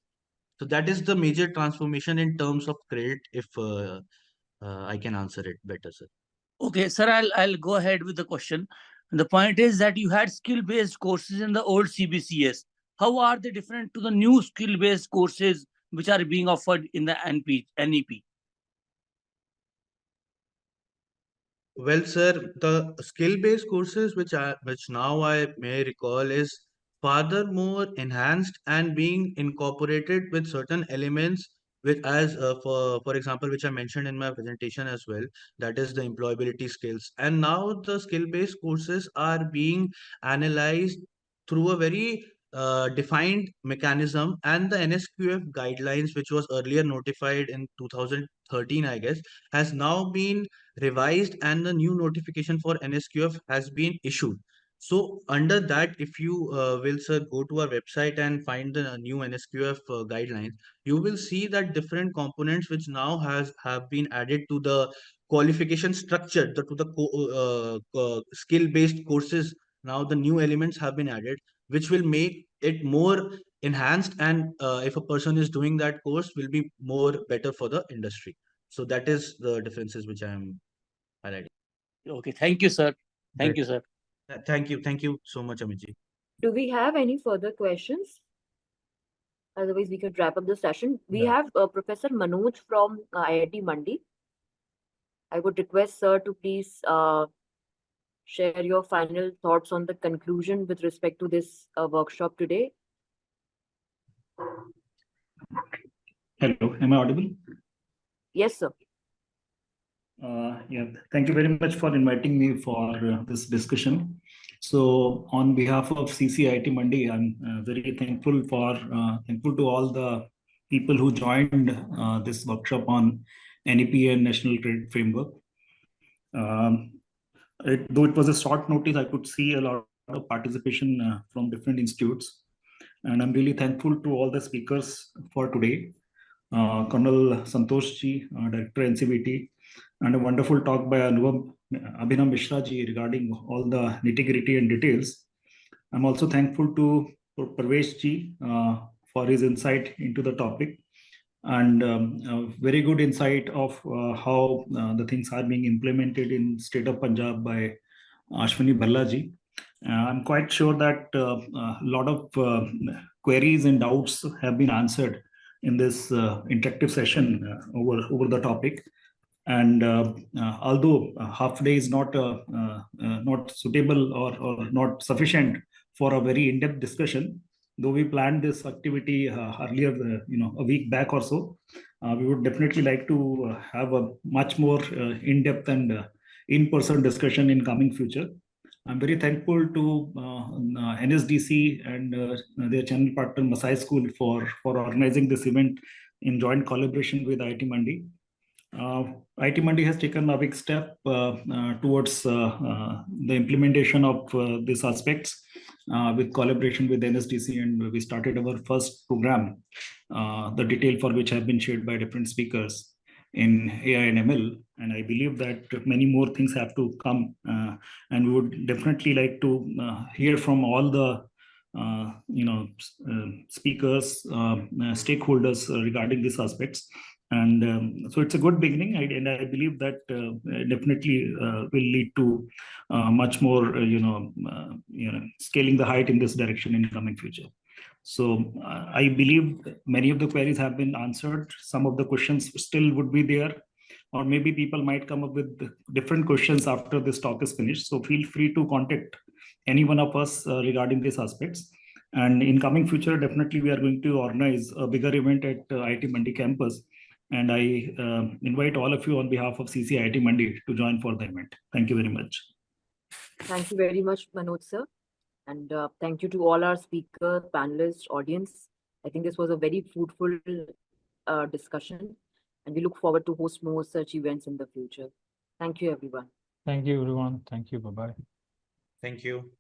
So that is the major transformation in terms of credit, if I can answer it better, sir. Okay, sir, I'll go ahead with the question. The point is that you had skill-based courses in the old CBCS. How are they different to the new skill-based courses which are being offered in the NEP? Well, sir, the skill-based courses which now I may recall is furthermore enhanced and being incorporated with certain elements which as for example which I mentioned in my presentation as well, that is the employability skills. And now the skill-based courses are being analyzed through a very defined mechanism, and the NSQF guidelines, which was earlier notified in 2013, I guess, has now been revised, and the new notification for NSQF has been issued. So under that, if you will, sir, go to our website and find the new NSQF guidelines, you will see that different components which now have been added to the qualification structure, to the skill-based courses. Now the new elements have been added, which will make it more enhanced, and if a person is doing that course, will be more better for the industry. So that is the differences which I am highlighting. Okay, thank you, sir. Thank you, sir. Thank you so much, Amitji. Do we have any further questions? Otherwise, we could wrap up the session. We Yeah. have Professor Manoj from IIT Mandi. I would request sir to please share your final thoughts on the conclusion with respect to this workshop today. Hello, am I audible? Yes, sir. Yeah, thank you very much for inviting me for this discussion. So, on behalf of CCIT Mandi, I'm very thankful to all the people who joined this workshop on NEP and National Credit Framework. Though it was a short notice, I could see a lot of participation from different institutes, and I'm really thankful to all the speakers for today. Colonel Santosh ji, Director NCBT, and a wonderful talk by Abhinav Mishra ji regarding all the nitty-gritty and details. I'm also thankful to Parvesh ji for his insight into the topic, and a very good insight of how the things are being implemented in state of Punjab by Ashwini Bhalla ji. I'm quite sure that a lot of queries and doubts have been answered in this interactive session over the topic. And although half day is not suitable or not sufficient for a very in-depth discussion, though we planned this activity earlier, a week back or so, we would definitely like to have a much more in-depth and in-person discussion in coming future. I'm very thankful to NSDC and their channel partner Masai School for organizing this event in joint collaboration with IIT Mandi. IIT Mandi has taken a big step towards the implementation of these aspects with collaboration with NSDC, and we started our first program, the detail for which have been shared by different speakers in AI and ML. And I believe that many more things have to come, and we would definitely like to hear from all the speakers, stakeholders regarding these aspects. And so it's a good beginning, and I believe that definitely will lead to much more, scaling the height in this direction in the coming future. So I believe many of the queries have been answered. Some of the questions still would be there, or maybe people might come up with different questions after this talk is finished. So feel free to contact any one of us regarding these aspects. And in coming future, definitely we are going to organize a bigger event at IIT Mandi campus. And I invite all of you on behalf of CCIT Mandi to join for the event. Thank you very much. Thank you very much, Manoj sir. And thank you to all our speakers, panelists, audience. I think this was a very fruitful discussion, and we look forward to host more such events in the future. Thank you, everyone. Thank you, everyone. Thank you. Bye-bye. Thank you.